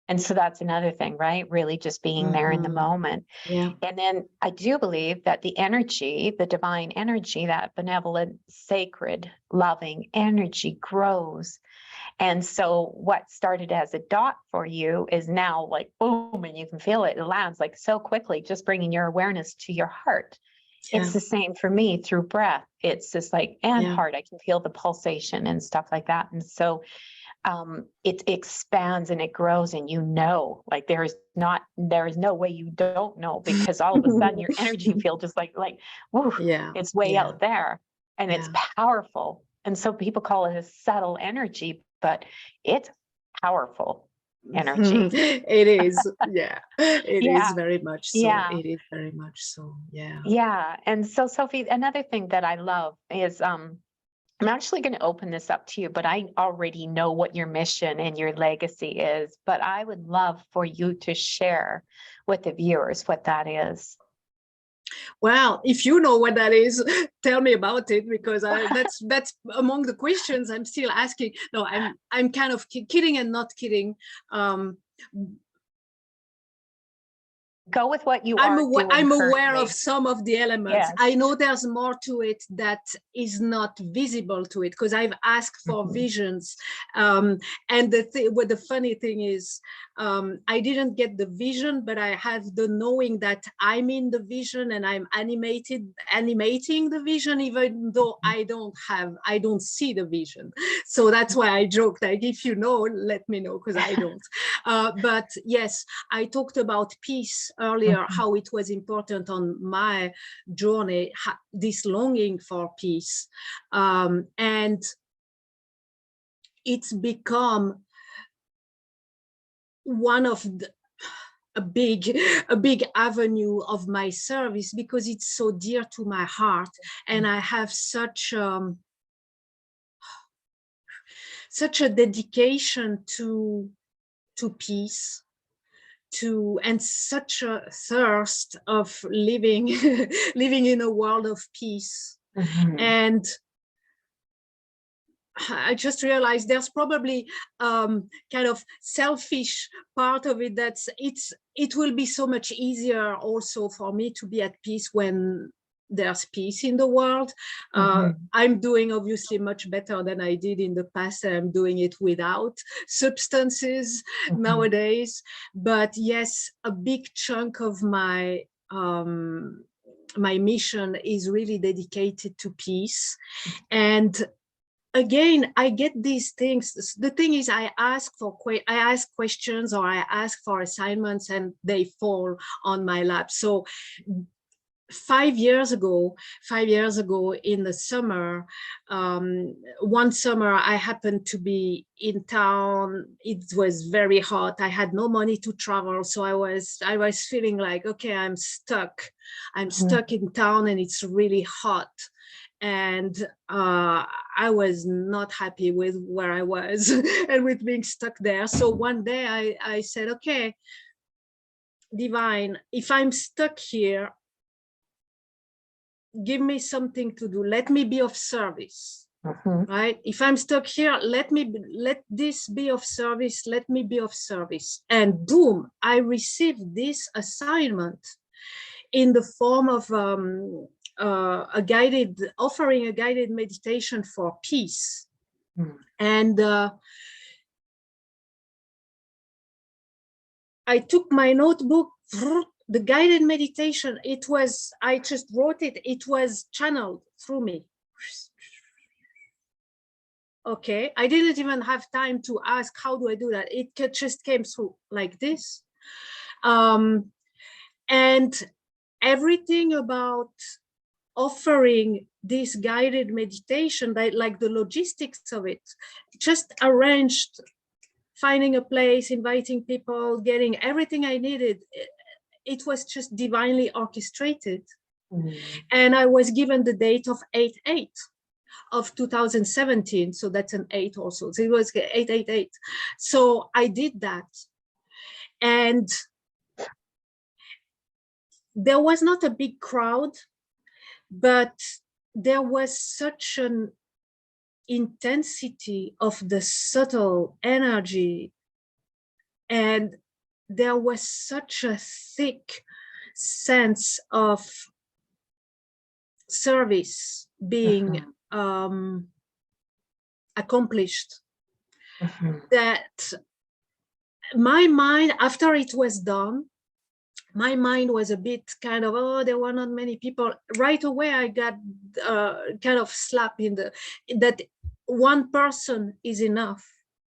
And so that's another thing, right? Really just being there in the moment. Yeah. And then I do believe that the energy, the divine energy, that benevolent, sacred, loving energy grows. And so what started as a dot for you is now like boom, and you can feel it. It lands like so quickly, just bringing your awareness to your heart. Yeah. It's the same for me through breath. It's just like, and heart, I can feel the pulsation and stuff like that. And so it expands and it grows, and like there is no way you don't know, because all of a sudden your energy field just like woo, it's way out there, and it's powerful. And so people call it a subtle energy, but it's powerful energy. It is. It is very much so. It is very much so. And so, Sophie, another thing that I love is I'm actually going to open this up to you, but I already know what your mission and your legacy is, but I would love for you to share with the viewers what that is. Well, if you know what that is, tell me about it, because that's among the questions I'm still asking. No, I'm kind of kidding and not kidding. Go with what you I'm are aware, doing I'm aware currently. of some of the elements. I know there's more to it that is not visible to it, because I've asked for visions. And the funny thing is, I didn't get the vision, but I have the knowing that I'm in the vision and I'm animating the vision, even though I don't see the vision. So that's why I joked, like, if you know, let me know, because I don't. But yes, I talked about peace earlier, how it was important on my journey, this longing for peace. And it's become one of a big avenue of my service, because it's so dear to my heart, and I have such a dedication to peace, and such a thirst of living in a world of peace. And I just realized there's probably kind of selfish part of it. It will be so much easier also for me to be at peace when there's peace in the world. I'm doing obviously much better than I did in the past. I'm doing it without substances nowadays. But yes, a big chunk of my my mission is really dedicated to peace. And again, I get these things. The thing is, I ask questions, or I ask for assignments, and they fall on my lap. So 5 years ago in the summer, one summer I happened to be in town. It was very hot. I had no money to travel, so I was feeling like, okay, I'm stuck in town, and it's really hot. And I was not happy with where I was and with being stuck there. So one day I said, okay, Divine, if I'm stuck here, give me something to do. Let me be of service, right? If I'm stuck here, let this be of service. Let me be of service. And boom, I received this assignment in the form of offering a guided meditation for peace. And I took my notebook, the guided meditation, I just wrote it, it was channeled through me. Okay, I didn't even have time to ask, how do I do that? It just came through like this. And everything about offering this guided meditation, like the logistics of it, just arranged, finding a place, inviting people, getting everything I needed. It was just divinely orchestrated. And I was given the date of 8/8 of 2017. So that's an 8 also. So it was 8/8/8. So I did that. And there was not a big crowd, but there was such an intensity of the subtle energy, and there was such a thick sense of service being accomplished, that my mind, after it was done, my mind was a bit kind of, oh, there were not many people. Right away, I got kind of slapped in that one person is enough.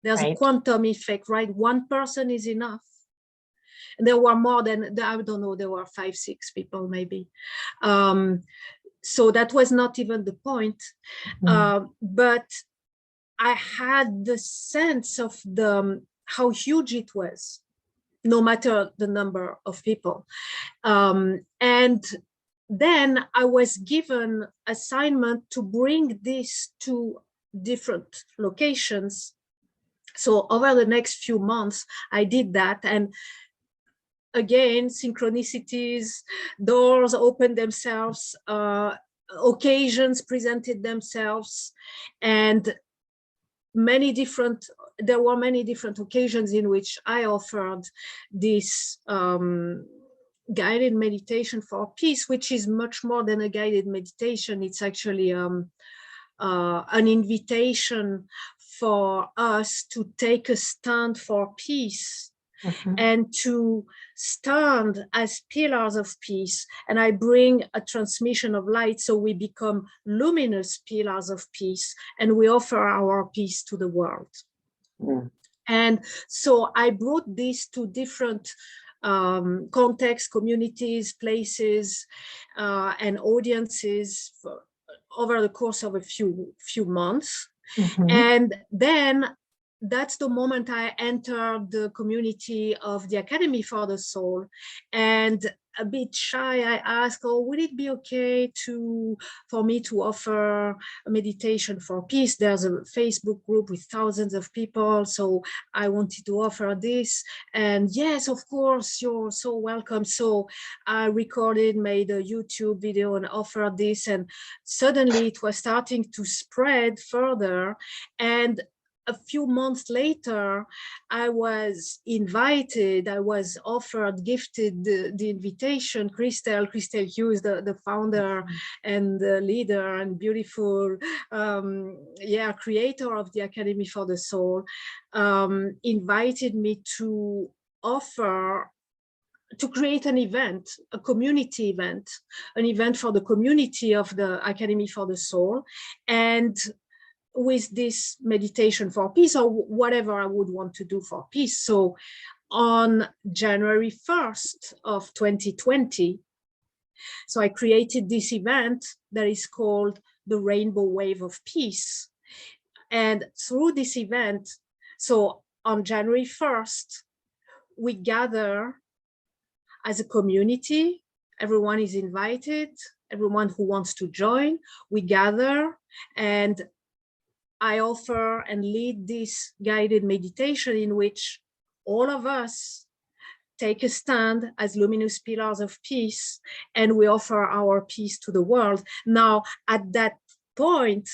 There's a quantum effect, right? One person is enough. And there were more than, I don't know, there were 5, 6 people maybe. So that was not even the point. But I had the sense of how huge it was, no matter the number of people. And then I was given assignment to bring this to different locations. So over the next few months, I did that. And again, synchronicities, doors opened themselves, occasions presented themselves, and there were many different occasions in which I offered this guided meditation for peace, which is much more than a guided meditation. It's actually an invitation for us to take a stand for peace and to stand as pillars of peace. And I bring a transmission of light, so we become luminous pillars of peace, and we offer our peace to the world. And so I brought this to different contexts, communities, places, and audiences over the course of a few months. And then that's the moment I entered the community of the Academy for the Soul. And a bit shy, I asked, oh, would it be okay for me to offer a meditation for peace? There's a Facebook group with thousands of people, so I wanted to offer this. And yes, of course, you're so welcome. So I recorded, made a YouTube video and offered this. And suddenly it was starting to spread further. And a few months later, I was invited, I was offered, gifted the invitation. Crystal Hughes, the founder and the leader and beautiful, creator of the Academy for the Soul, invited me to create an event, a community event, an event for the community of the Academy for the Soul. And with this meditation for peace, or whatever I would want to do for peace. So on January 1st of 2020, so I created this event that is called the Rainbow Wave of Peace. And through this event, so on January 1st, we gather as a community. Everyone is invited, everyone who wants to join, we gather, and I offer and lead this guided meditation in which all of us take a stand as luminous pillars of peace, and we offer our peace to the world. Now, at that point,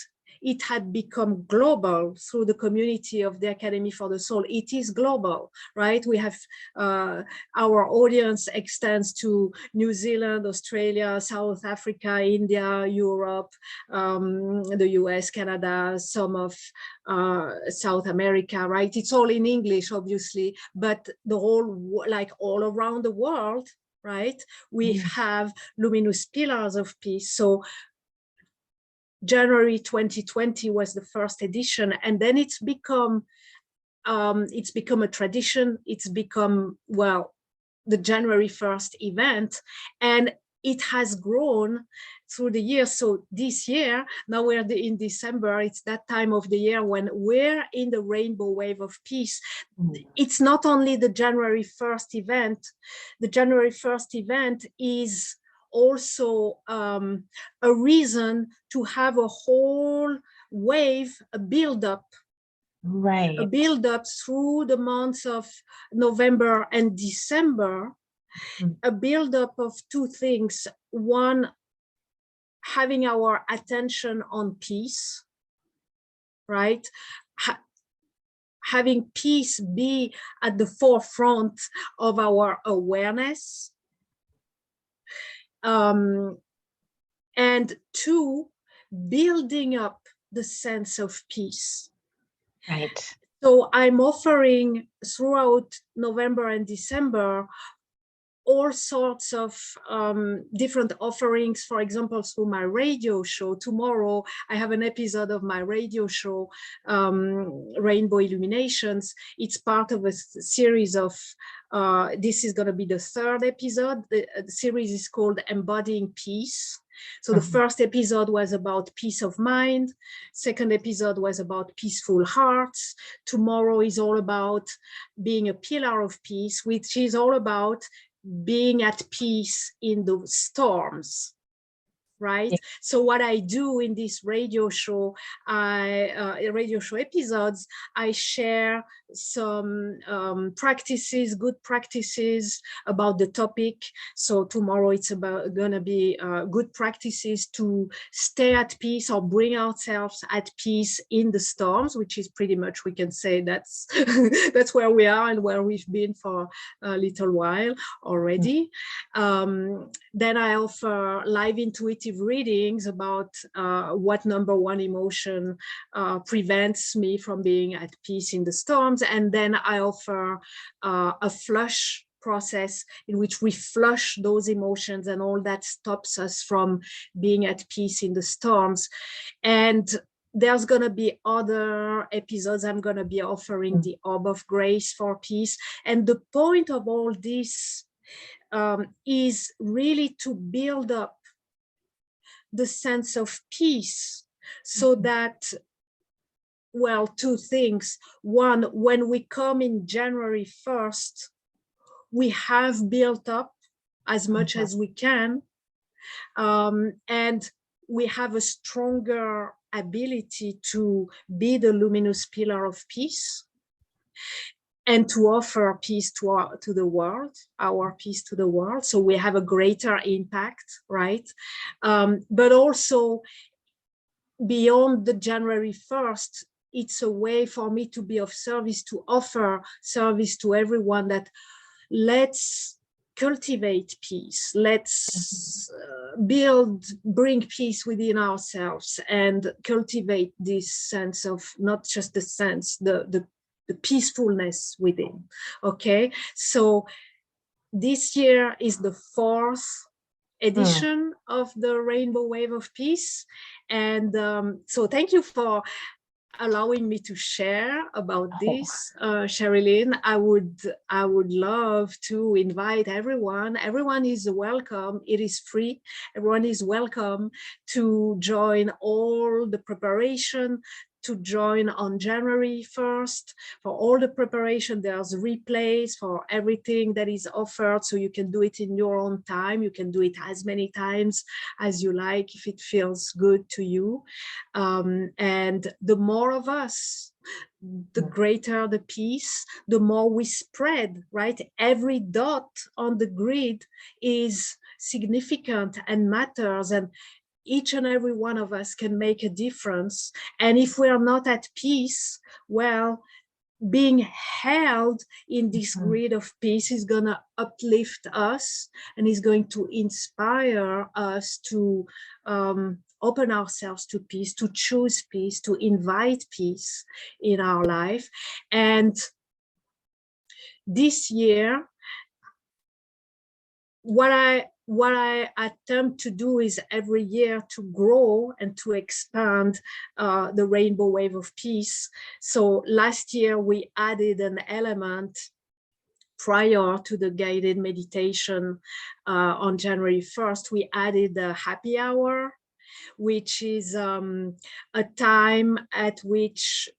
it had become global through the community of the Academy for the Soul. It is global, right? We have our audience extends to New Zealand, Australia, South Africa, India, Europe, the US, Canada, some of South America, right? It's all in English, obviously, but the whole, like all around the world, right? We have luminous pillars of peace. So January 2020 was the first edition, and then it's become a tradition. It's become, well, the January 1st event, and it has grown through the years. So this year, now we're in December, it's that time of the year when we're in the rainbow wave of peace. It's not only the January 1st event. The January 1st event is also a reason to have a whole wave, a build-up, right? A build-up through the months of November and December, a build-up of two things. One, having our attention on peace, right? Having peace be at the forefront of our awareness. And two, building up the sense of peace. Right. So I'm offering throughout November and December all sorts of different offerings. For example, through my radio show. Tomorrow, I have an episode of my radio show, Rainbow Illuminations. It's part of a series of, this is going to be the third episode. The series is called Embodying Peace. So the first episode was about peace of mind. Second episode was about peaceful hearts. Tomorrow is all about being a pillar of peace, which is all about being at peace in the storms, right? Yeah. So what I do in this radio show, episodes, I share some practices, good practices about the topic. So tomorrow it's gonna be good practices to stay at peace or bring ourselves at peace in the storms, which is pretty much, we can say that's that's where we are and where we've been for a little while already. Then I offer live intuitive readings about what number one emotion prevents me from being at peace in the storms. And then I offer a flush process in which we flush those emotions and all that stops us from being at peace in the storms. And there's going to be other episodes. I'm going to be offering the Orb of Grace for peace. And the point of all this is really to build up the sense of peace so that well, two things. One, when we come in January 1st, we have built up as much as we can, and we have a stronger ability to be the luminous pillar of peace and to offer peace to the world, our peace to the world. So we have a greater impact, right? But also beyond the January 1st, it's a way for me to be of service, to offer service to everyone, that let's cultivate peace. Let's bring peace within ourselves and cultivate this sense of, not just the sense, the peacefulness within. Okay, so this year is the 4th edition of the Rainbow Wave of Peace, and so thank you for allowing me to share about this, Sherilyn. I would love to invite everyone. Everyone is welcome. It is free. Everyone is welcome to join all the preparation, to join on January 1st. For all the preparation, there's replays for everything that is offered, so you can do it in your own time. You can do it as many times as you like, if it feels good to you. And the more of us, the greater the peace, the more we spread, right? Every dot on the grid is significant and matters, and each and every one of us can make a difference. And if we are not at peace, well, being held in this grid of peace is going to uplift us and is going to inspire us to open ourselves to peace, to choose peace, to invite peace in our life. And this year, what I attempt to do is every year to grow and to expand the Rainbow Wave of Peace. So last year we added an element prior to the guided meditation on January 1st. We added a happy hour, which is a time at which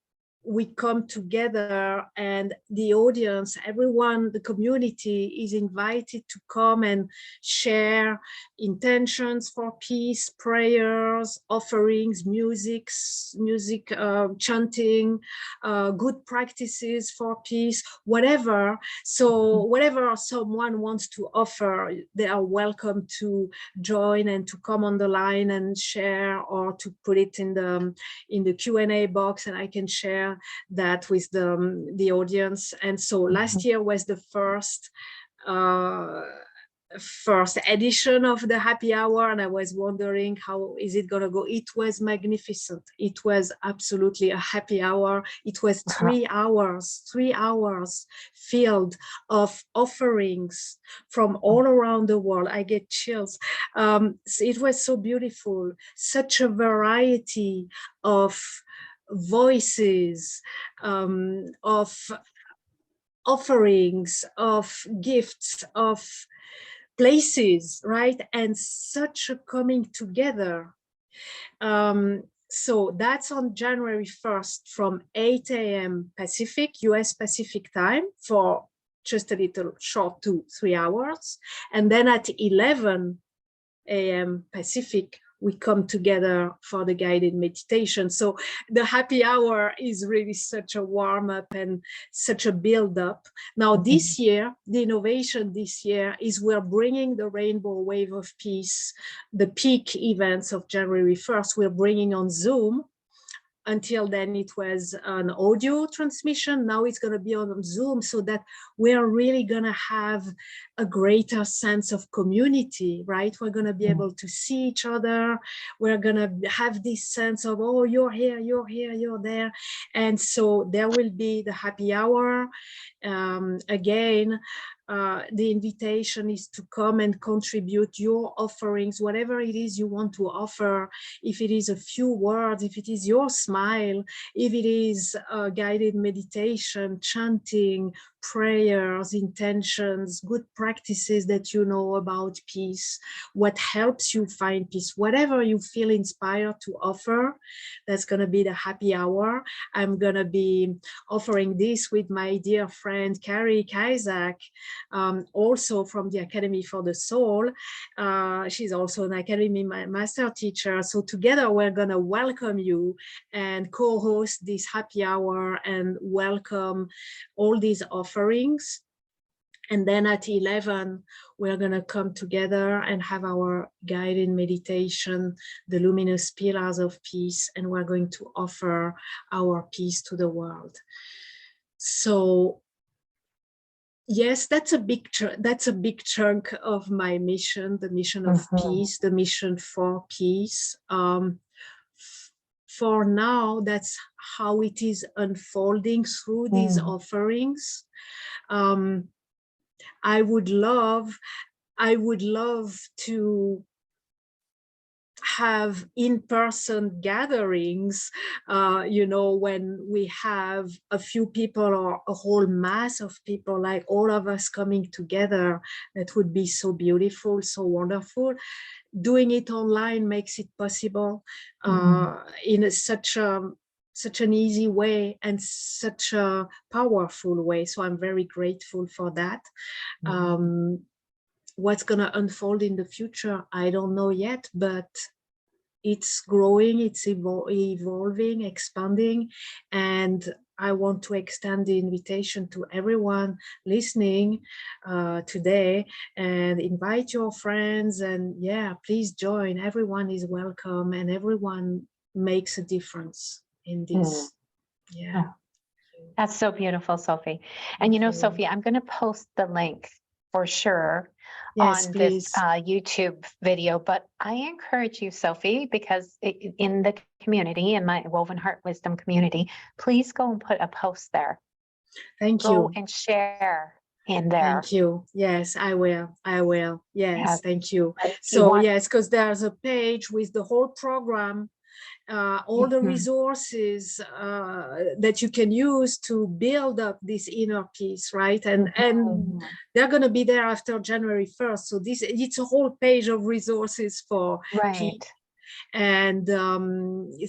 we come together, and the audience, everyone, the community is invited to come and share intentions for peace, prayers, offerings, music, chanting, good practices for peace, whatever. So whatever someone wants to offer, they are welcome to join and to come on the line and share, or to put it in the Q&A box, and I can share that with the audience. And so last year was the first edition of the happy hour, and I was wondering how is it gonna go. It was magnificent. It was absolutely a happy hour. It was 3 hours filled of offerings from all around the world. I get chills. It was so beautiful, such a variety of voices, of offerings, of gifts, of places, right? And such a coming together. So that's on January 1st from 8 a.m. Pacific, US Pacific time, for just a little short 2-3 hours. And then at 11 a.m. Pacific, we come together for the guided meditation. So the happy hour is really such a warm-up and such a build-up. Now this year, the innovation this year is we're bringing the Rainbow Wave of Peace, the peak events of January 1st, we're bringing on Zoom. Until then, it was an audio transmission. Now it's going to be on Zoom, so that we're really going to have a greater sense of community, right? We're going to be able to see each other. We're going to have this sense of, oh, you're here, you're here, you're there. And so there will be the happy hour. Again, the invitation is to come and contribute your offerings, whatever it is you want to offer. If it is a few words, if it is your smile, if it is a guided meditation, chanting, prayers, intentions, good practices that you know about peace, what helps you find peace, whatever you feel inspired to offer. That's going to be the happy hour. I'm going to be offering this with my dear friend Carrie Kaisak, also from the Academy for the Soul. She's also an Academy master teacher. So together we're going to welcome you and co-host this happy hour and welcome all these offerings. And then at 11, we're going to come together and have our guided meditation, the luminous pillars of peace, and we're going to offer our peace to the world. So yes, that's a big chunk of my mission, the mission of peace, the mission for peace. For now, that's how it is unfolding through these offerings. I would love to have in-person gatherings, when we have a few people or a whole mass of people, like all of us coming together. That would be so beautiful, so wonderful. Doing it online makes it possible in such an easy way and such a powerful way. So I'm very grateful for that. What's going to unfold in the future, I don't know yet, but it's growing, it's evolving, expanding, and I want to extend the invitation to everyone listening today and invite your friends, and please join. Everyone is welcome and everyone makes a difference in this. That's so beautiful, Sophie. And Sophie, I'm going to post the link for sure on this YouTube video, but I encourage you, Sophie, because in the community, in my Woven Heart Wisdom community, please go and put a post there. Thank you. Go and share in there. Thank you. Yes, I will. Yes, thank you. So yes, because there's a page with the whole program, all the resources that you can use to build up this inner peace, right? And they're going to be there after January 1st. So it's a whole page of resources for peace. And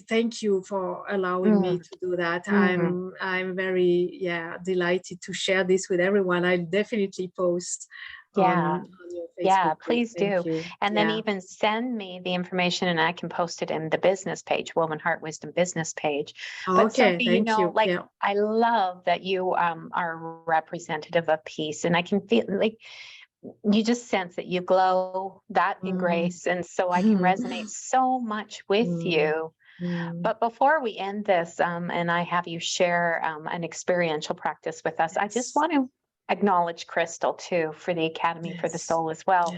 thank you for allowing me to do that. I'm very delighted to share this with everyone. I'll definitely post on your Facebook please do. And then even send me the information and I can post it in the business page, Woven Heart Wisdom business page. But Sophie, thank you. I love that you are representative of peace, and I can feel like you just sense that you glow that in grace. And so I can resonate so much with you. But before we end this, and I have you share an experiential practice with us, I just want to acknowledge Crystal too for the Academy for the Soul as well,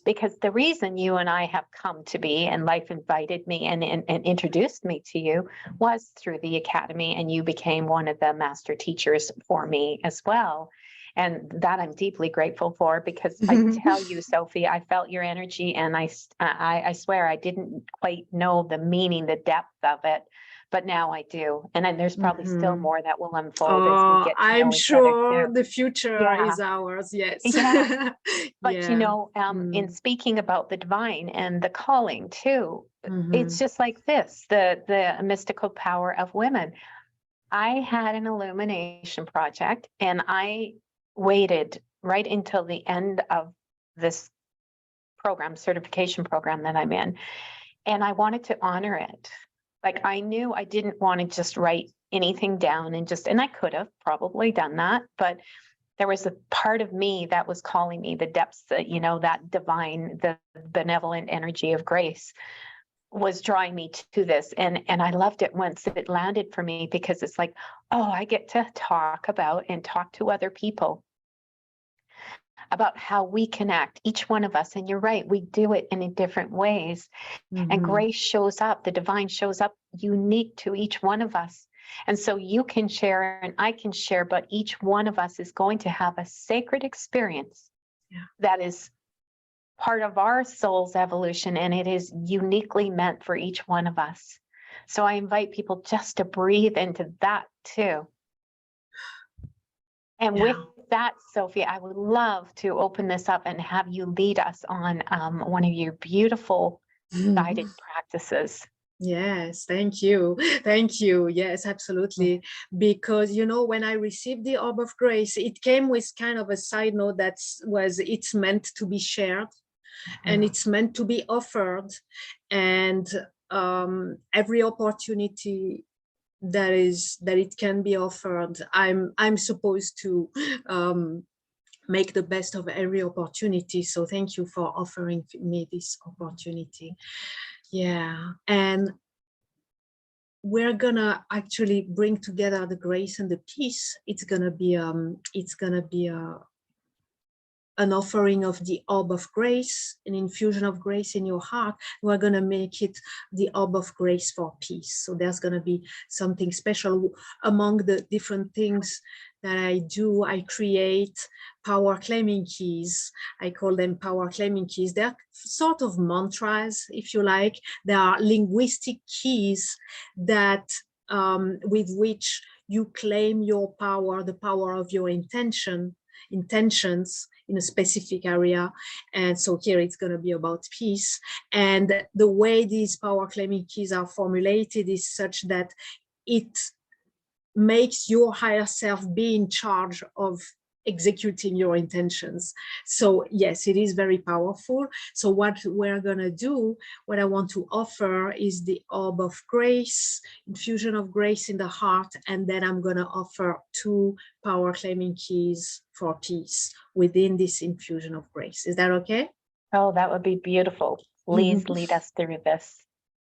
because the reason you and I have come to be, and life invited me and introduced me to you, was through the Academy, and you became one of the master teachers for me as well. And that I'm deeply grateful for, because I tell you, Sophie, I felt your energy, and I swear I didn't quite know the meaning, the depth of it, but now I do. And then there's probably still more that will unfold as we get to know each other too. The future is ours. Yes. But in speaking about the divine and the calling too, it's just like this, the mystical power of women. I had an illumination project, and I waited right until the end of this program, certification program that I'm in, and I wanted to honor it. Like, I knew I didn't want to just write anything down and I could have probably done that, but there was a part of me that was calling me, the depths that, that divine, the benevolent energy of grace was drawing me to this. And I loved it once it landed for me, because it's like, I get to talk about and talk to other people about how we connect, each one of us. And you're right, we do it in different ways. And grace shows up, the divine shows up unique to each one of us. And so you can share and I can share, but each one of us is going to have a sacred experience that is part of our soul's evolution, and it is uniquely meant for each one of us. So I invite people just to breathe into that too. And with that, Sophie, I would love to open this up and have you lead us on one of your beautiful guided practices. Yes, thank you. Thank you. Yes, absolutely. Because, you know, when I received the Orb of Grace, it came with kind of a side note that was, it's meant to be shared and it's meant to be offered. And every opportunity that it can be offered, I'm supposed to make the best of every opportunity. So thank you for offering me this opportunity. Yeah, and we're gonna actually bring together the grace and the peace. It's gonna be an offering of the Orb of Grace, an infusion of grace in your heart. We're gonna make it the Orb of Grace for peace. So there's gonna be something special among the different things that I do. I create power claiming keys. I call them power claiming keys. They're sort of mantras, if you like. They are linguistic keys that with which you claim your power, the power of your intentions in a specific area. And so here it's going to be about peace. And the way these power claiming keys are formulated is such that it makes your higher self be in charge of executing your intentions. So yes, it is very powerful. So what we're gonna do, what I want to offer is the Orb of Grace, infusion of grace in the heart, and then I'm gonna offer 2 power claiming keys for peace within this infusion of grace. Is that okay? Oh, that would be beautiful. Please lead us through this.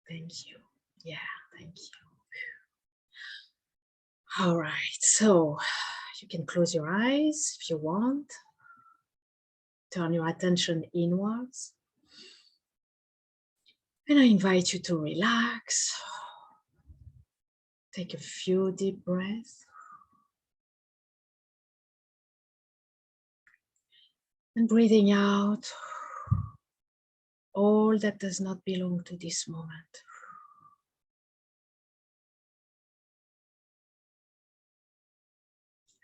Thank you. Yeah, thank you. All right, so you can close your eyes if you want. Turn your attention inwards. And I invite you to relax. Take a few deep breaths. And breathing out all that does not belong to this moment.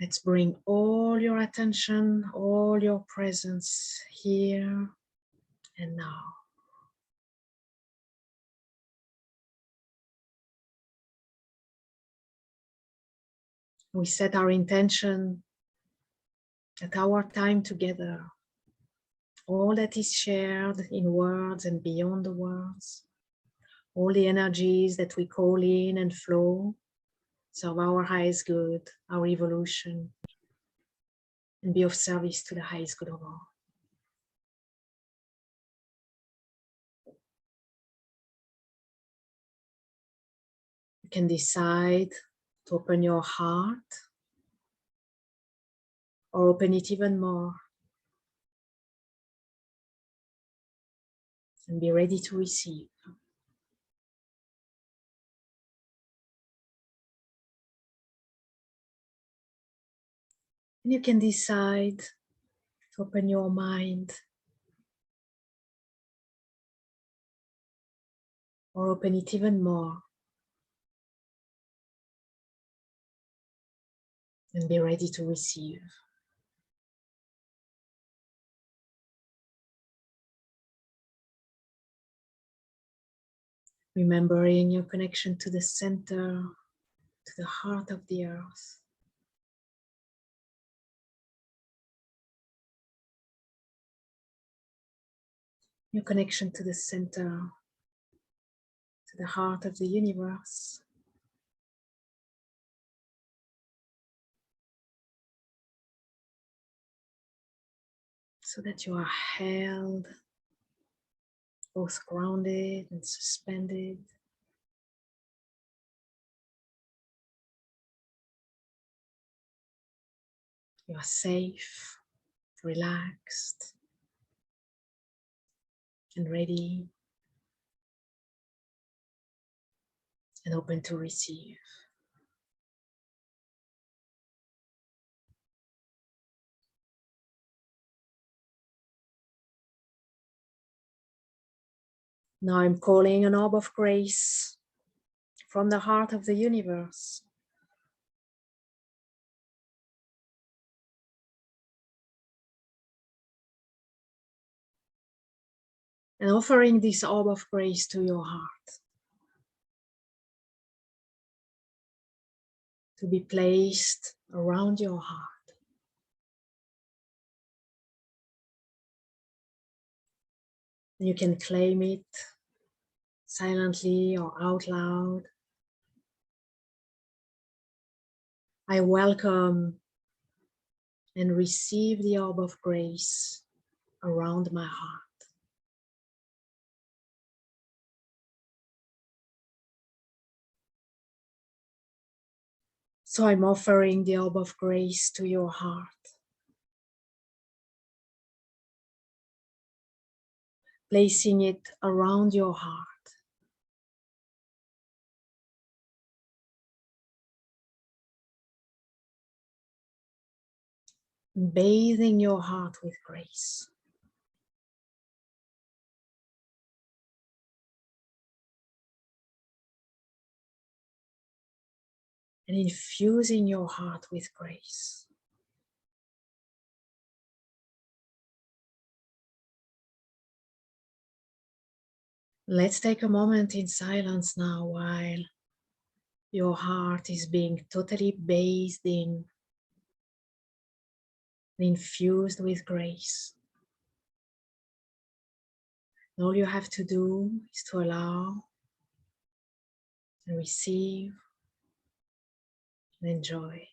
Let's bring all your attention, all your presence here and now. We set our intention at our time together. All that is shared in words and beyond the words, all the energies that we call in and flow, serve our highest good, our evolution, and be of service to the highest good of all. You can decide to open your heart or open it even more and be ready to receive. And you can decide to open your mind or open it even more and be ready to receive. Remembering your connection to the center, to the heart of the earth. Your connection to the center, to the heart of the universe. So that you are held, both grounded and suspended. You are safe, relaxed, and ready, and open to receive. Now I'm calling an orb of grace from the heart of the universe. And offering this orb of grace to your heart, to be placed around your heart. You can claim it silently or out loud. I welcome and receive the orb of grace around my heart. So I'm offering the orb of grace to your heart, placing it around your heart, bathing your heart with grace. And infusing your heart with grace. Let's take a moment in silence now while your heart is being totally bathed in, infused with grace. And all you have to do is to allow and receive and enjoy.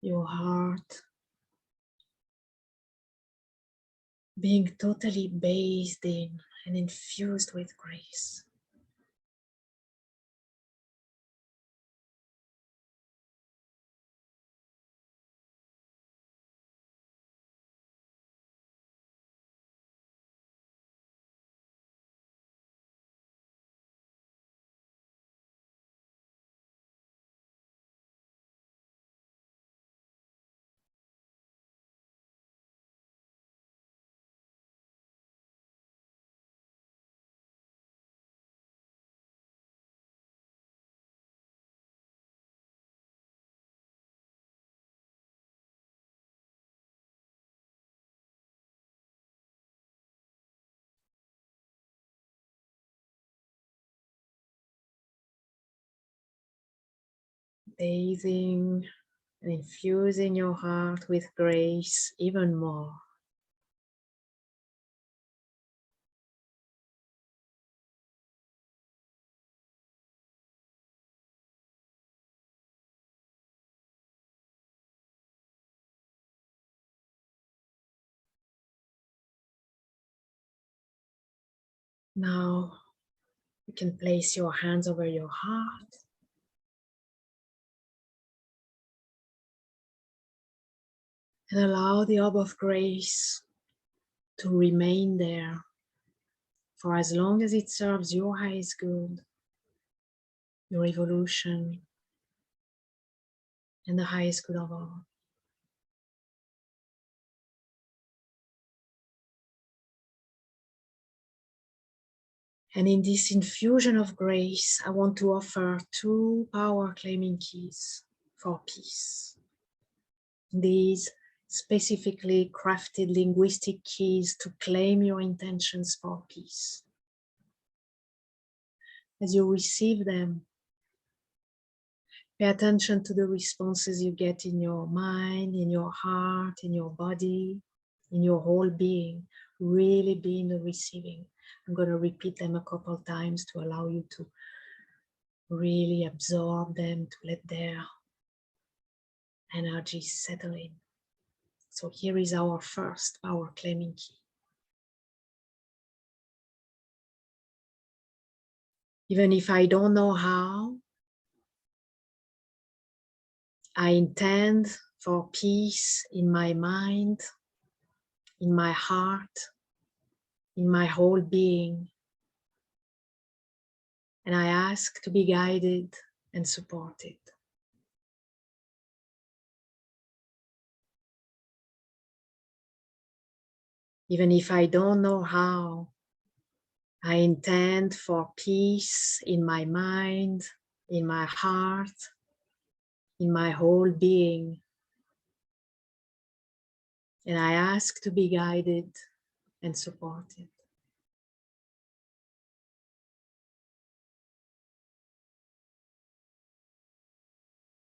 Your heart being totally bathed in and infused with grace. Bathing and infusing your heart with grace even more. Now you can place your hands over your heart and allow the orb of grace to remain there for as long as it serves your highest good, your evolution, and the highest good of all. And in this infusion of grace, I want to offer 2 power claiming keys for peace. These specifically crafted linguistic keys to claim your intentions for peace. As you receive them, pay attention to the responses you get in your mind, in your heart, in your body, in your whole being. Really be in the receiving. I'm going to repeat them a couple times to allow you to really absorb them, to let their energy settle in. So here is our first power claiming key. Even if I don't know how, I intend for peace in my mind, in my heart, in my whole being. And I ask to be guided and supported. Even if I don't know how, I intend for peace in my mind, in my heart, in my whole being. And I ask to be guided and supported.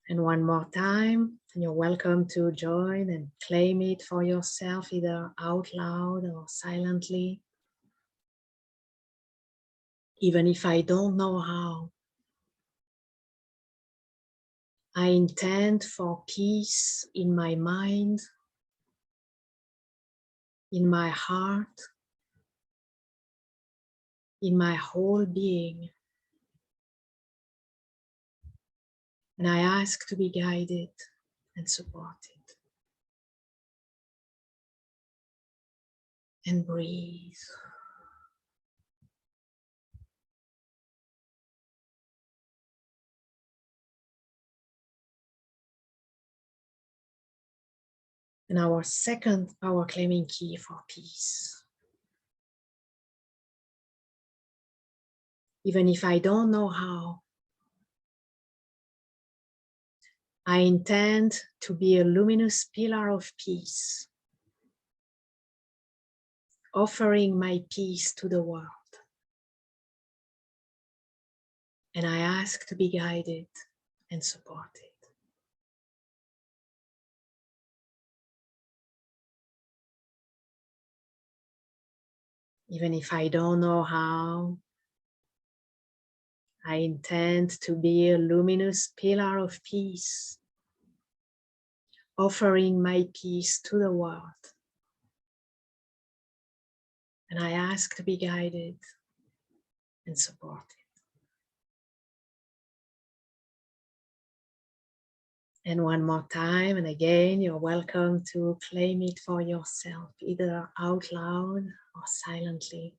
And one more time, and you're welcome to join and claim it for yourself, either out loud or silently. Even if I don't know how, I intend for peace in my mind, in my heart, in my whole being. And I ask to be guided and supported. And breathe. And our second power claiming key for peace. Even if I don't know how, I intend to be a luminous pillar of peace, offering my peace to the world. And I ask to be guided and supported. Even if I don't know how, I intend to be a luminous pillar of peace, offering my peace to the world. And I ask to be guided and supported. And one more time, and again, you're welcome to claim it for yourself, either out loud or silently.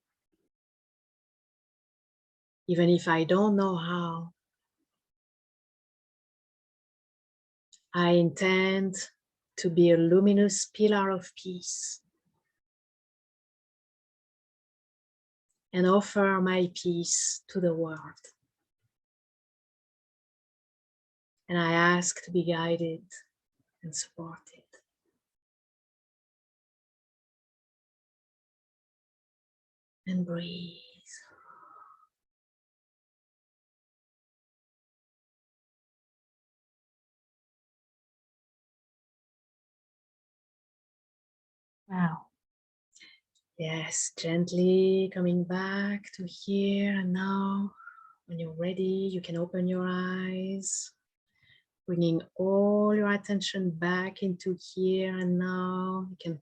Even if I don't know how, I intend to be a luminous pillar of peace and offer my peace to the world. And I ask to be guided and supported. And breathe. Wow. Yes, gently coming back to here and now. When you're ready, you can open your eyes, bringing all your attention back into here and now. You can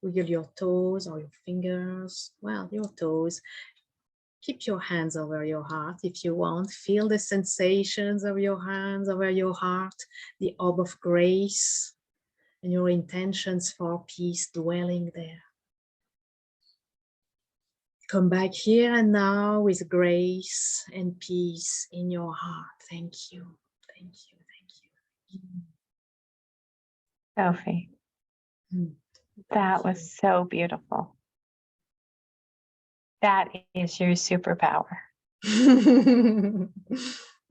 wiggle your toes or your fingers, well, your toes. Keep your hands over your heart if you want. Feel the sensations of your hands over your heart, the orb of grace, and your intentions for peace dwelling there. Come back here and now with grace and peace in your heart. Thank you. Thank you. Thank you. Sophie, that was so beautiful. That is your superpower.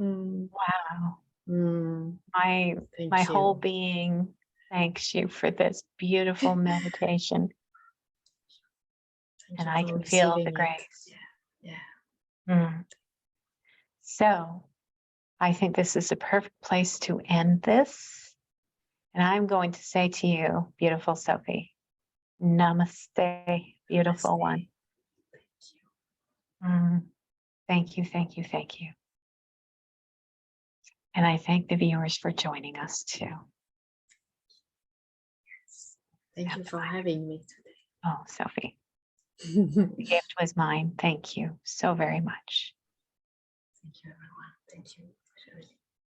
Wow. My whole being thanks you for this beautiful meditation. And I can feel the grace. Yeah. So I think this is a perfect place to end this. And I'm going to say to you, beautiful Sophie, namaste, beautiful one. Thank you. Thank you. Thank you. Thank you. And I thank the viewers for joining us too. Thank you for having me today. Oh, Sophie, the gift was mine. Thank you so very much. Thank you, everyone. Thank you.